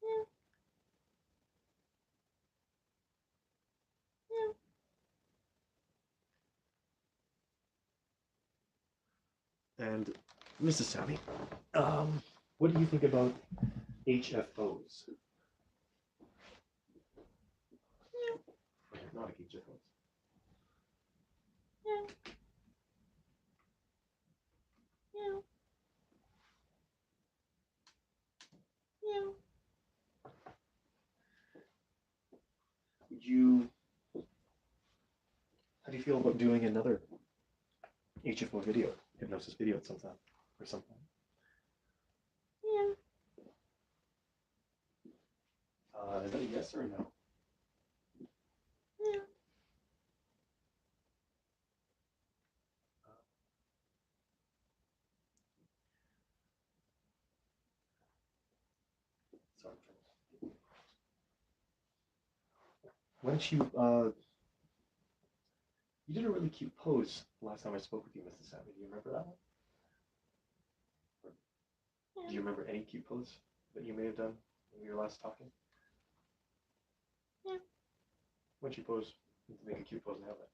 Meow. Meow. And Mrs. Sammie, what do you think about HFOs? Meow. Or hypnotic HFOs? Meow. Meow. Meow. How do you feel about doing another HFO video, hypnosis video at some time, or something? Meow. Is that a yes or a no? Meow. Sorry. Why don't you, you did a really cute pose the last time I spoke with you, Mrs. Sammie. Do you remember that one? Do you remember any cute pose that you may have done when we were last talking? Yeah. Why don't you pose to make a cute pose and have that?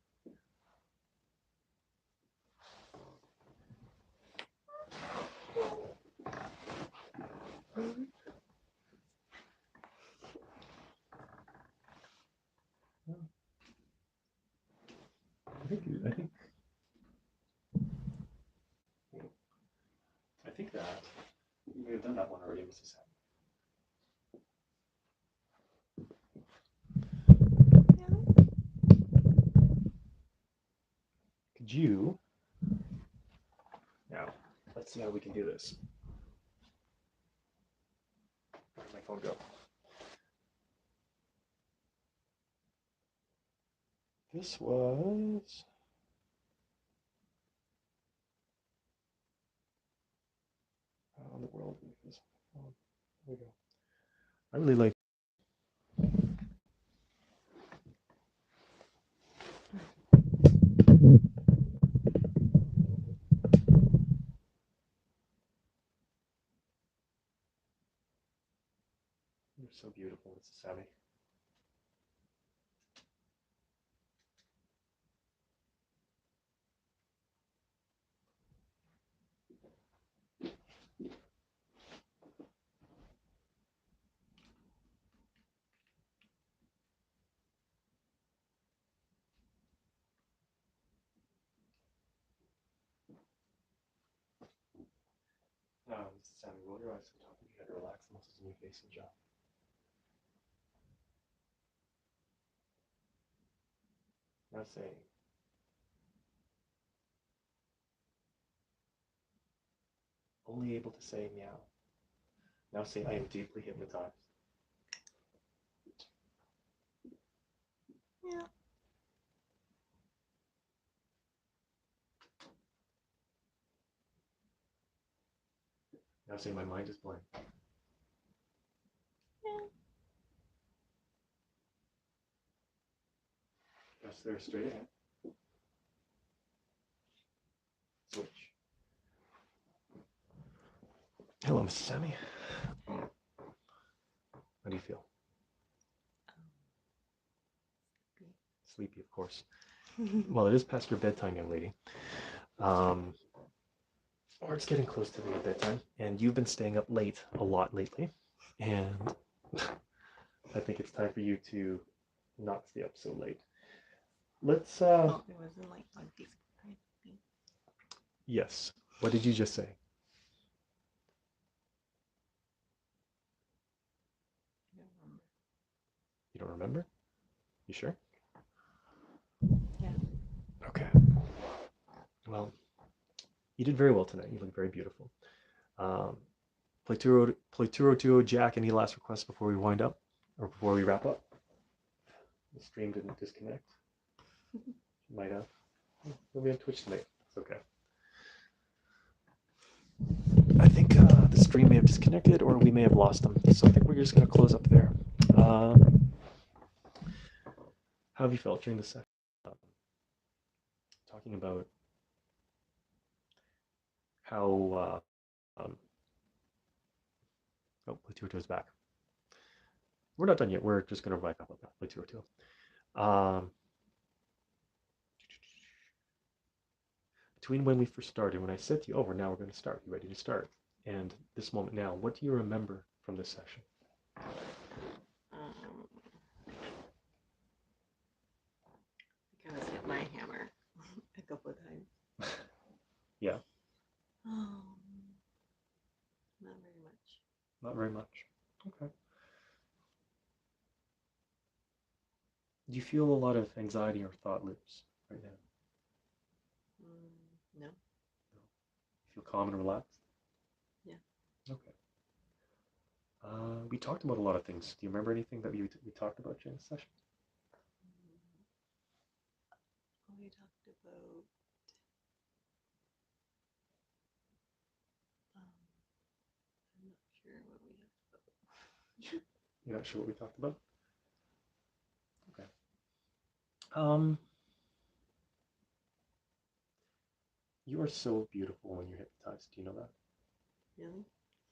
I think that you may have done that one already, Mrs. Sammie. Could you? Now, let's see how we can do this. Where did my phone go? This was. How in the world is this? There we go. I really like. so beautiful, Mrs. Sammie. Now, Mrs. Sammie, roll your eyes to the top of your head, relax the muscles in your face and jaw. Now say, only able to say meow. Now say, I am deeply hypnotized. Yeah. Now say, my mind is blank. Yeah. Now stare straight ahead. Switch. Hello, Mrs. Sammie. How do you feel? Sleepy, of course. Well, it is past your bedtime, young lady. Or it's getting close to the bedtime, and you've been staying up late a lot lately, and I think it's time for you to not stay up so late. Let's Oh, it wasn't like on Facebook, right? Yes. What did you just say? I don't remember. You don't remember? You sure? Yeah. Okay. Well, you did very well tonight. You look very beautiful. Play Turo Duo Jack. Any last requests before we wind up? Or before we wrap up? The stream didn't disconnect. Might have. We'll be on Twitch tonight. It's okay. I think the stream may have disconnected, or we may have lost them. So I think we're just going to close up there. How have you felt during the session? Talking about how oh, Play 202 is back. We're not done yet. We're just going to wrap up Play 202. Between when we first started, when I said to you, oh, now we're going to start, you ready to start? And this moment now, what do you remember from this session? I kind of hit my hammer a couple of times. Yeah. Not very much. Not very much. Okay. Do you feel a lot of anxiety or thought loops right now? No. You feel calm and relaxed? Yeah. Okay. We talked about a lot of things. Do you remember anything that we talked about during the session? We talked about I'm not sure what we talked about. You're not sure what we talked about? Okay. You are so beautiful when you're hypnotized. Do you know that? Really?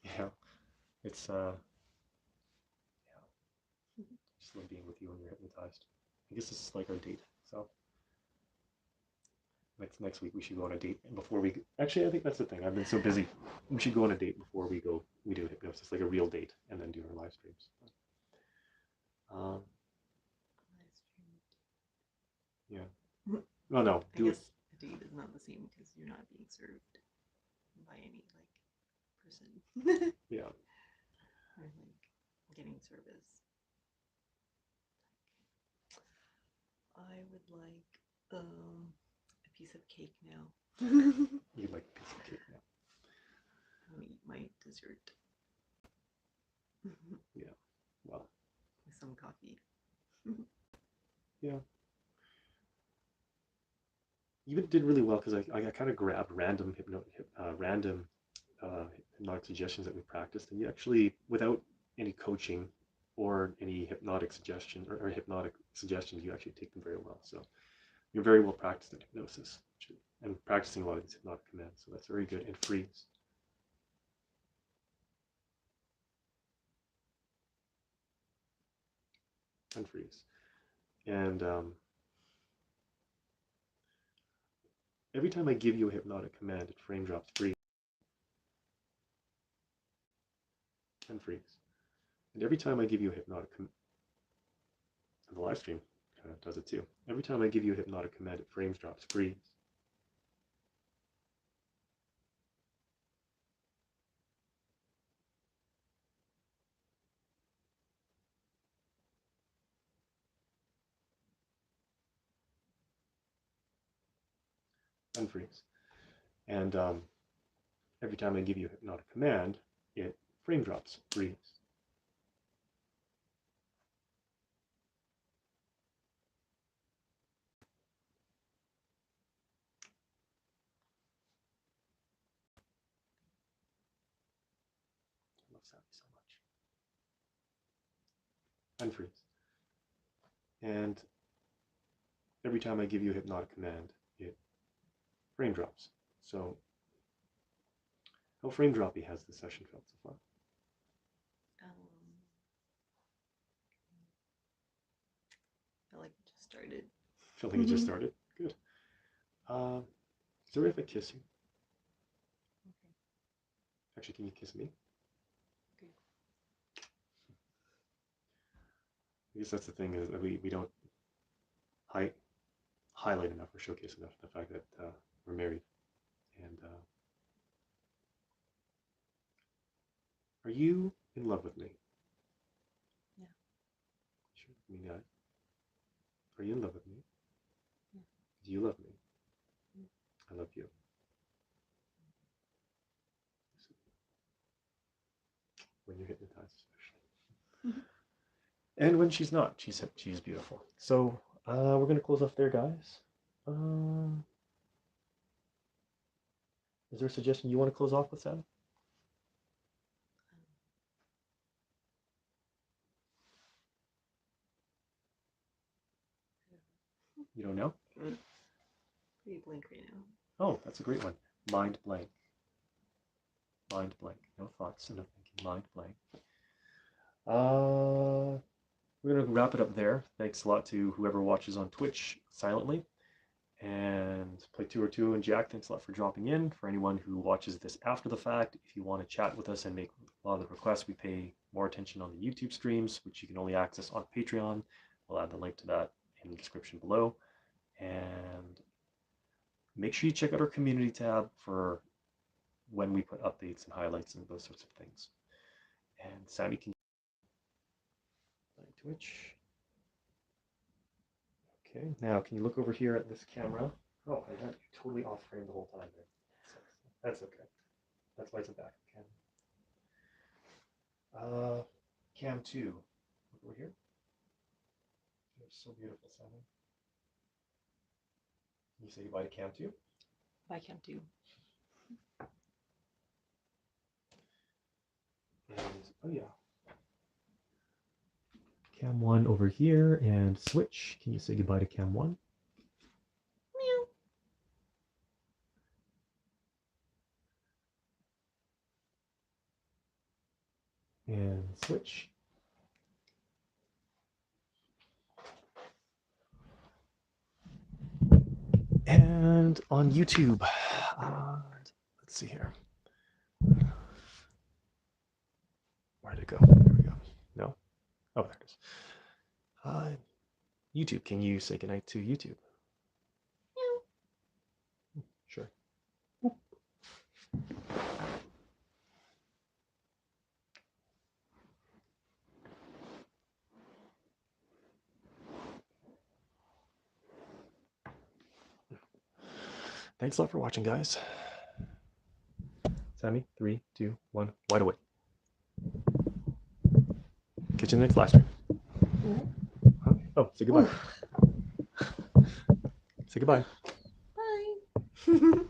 Yeah. It's yeah. Just love being with you when you're hypnotized. I guess this is like our date. So next week we should go on a date before we. Actually, I think that's the thing. I've been so busy. We should go on a date before we do hypnosis, like a real date, and then do our live streams. Yeah. Well, no. I guess a date is not the same because you're not being served by any person. Yeah. Or getting service. I would like a piece of cake now. You'd like a piece of cake now. I want to eat my dessert. Yeah. Well. With some coffee. Yeah. You did really well because I kind of grabbed random hypnotic suggestions that we practiced, and you actually, without any coaching or any hypnotic suggestions, you actually take them very well. So you're very well practiced at hypnosis and practicing a lot of these hypnotic commands. So that's very good. And freeze. unfreeze. And every time I give you a hypnotic command, it frame drops freeze, unfreeze. And every time I give you a hypnotic command, and the live stream kind of does it too. Every time I give you a hypnotic command, it frames drops freeze. Unfreeze. And every time I give you a hypnotic command, it frame drops freeze. I love Sammie so much. Unfreeze. And every time I give you a hypnotic command, it frame drops. So how frame droppy has the session felt so far? I feel like it just started. Feel like it just started? Good. Is it all right if I kiss you? Okay. Actually, can you kiss me? Okay. I guess that's the thing, is that we don't highlight enough or showcase enough the fact that we're married. And are you in love with me? Yeah. Sure. I mean, are you in love with me? Yeah. Do you love me? Yeah. I love you. When you're hypnotized, especially. And when she's not, she's beautiful. So we're gonna close off there, guys. Is there a suggestion you want to close off with, Sam? You don't know? Pretty blank right now. Oh, that's a great one. Mind blank. Mind blank. No thoughts, no thinking. Mind blank. We're going to wrap it up there. Thanks a lot to whoever watches on Twitch silently. And Play 202 and Jack, thanks a lot for dropping in. For anyone who watches this after the fact, if you want to chat with us and make a lot of the requests, we pay more attention on the YouTube streams, which you can only access on Patreon. We'll add the link to that in the description below. And make sure you check out our community tab for when we put updates and highlights and those sorts of things. And Sammie, can Twitch. Okay, now can you look over here at this camera? Oh, I got you totally off frame the whole time there. That's okay. That's why it's a backup camera. Cam 2. Look over here. You're so beautiful, Sammie. Can you say goodbye to Cam 2? Bye, Cam 2. And, oh yeah. Cam 1 over here, and switch. Can you say goodbye to Cam 1? Meow. And switch. And on YouTube, let's see here. Where did it go? There we go. No? Oh, there it is. YouTube, can you say goodnight to YouTube? Meow. Sure. Whoop. Thanks a lot for watching, guys. Sammie, 3, 2, 1, wide awake. Catch you in the next live stream. Huh? Oh, say goodbye. Say goodbye. Bye.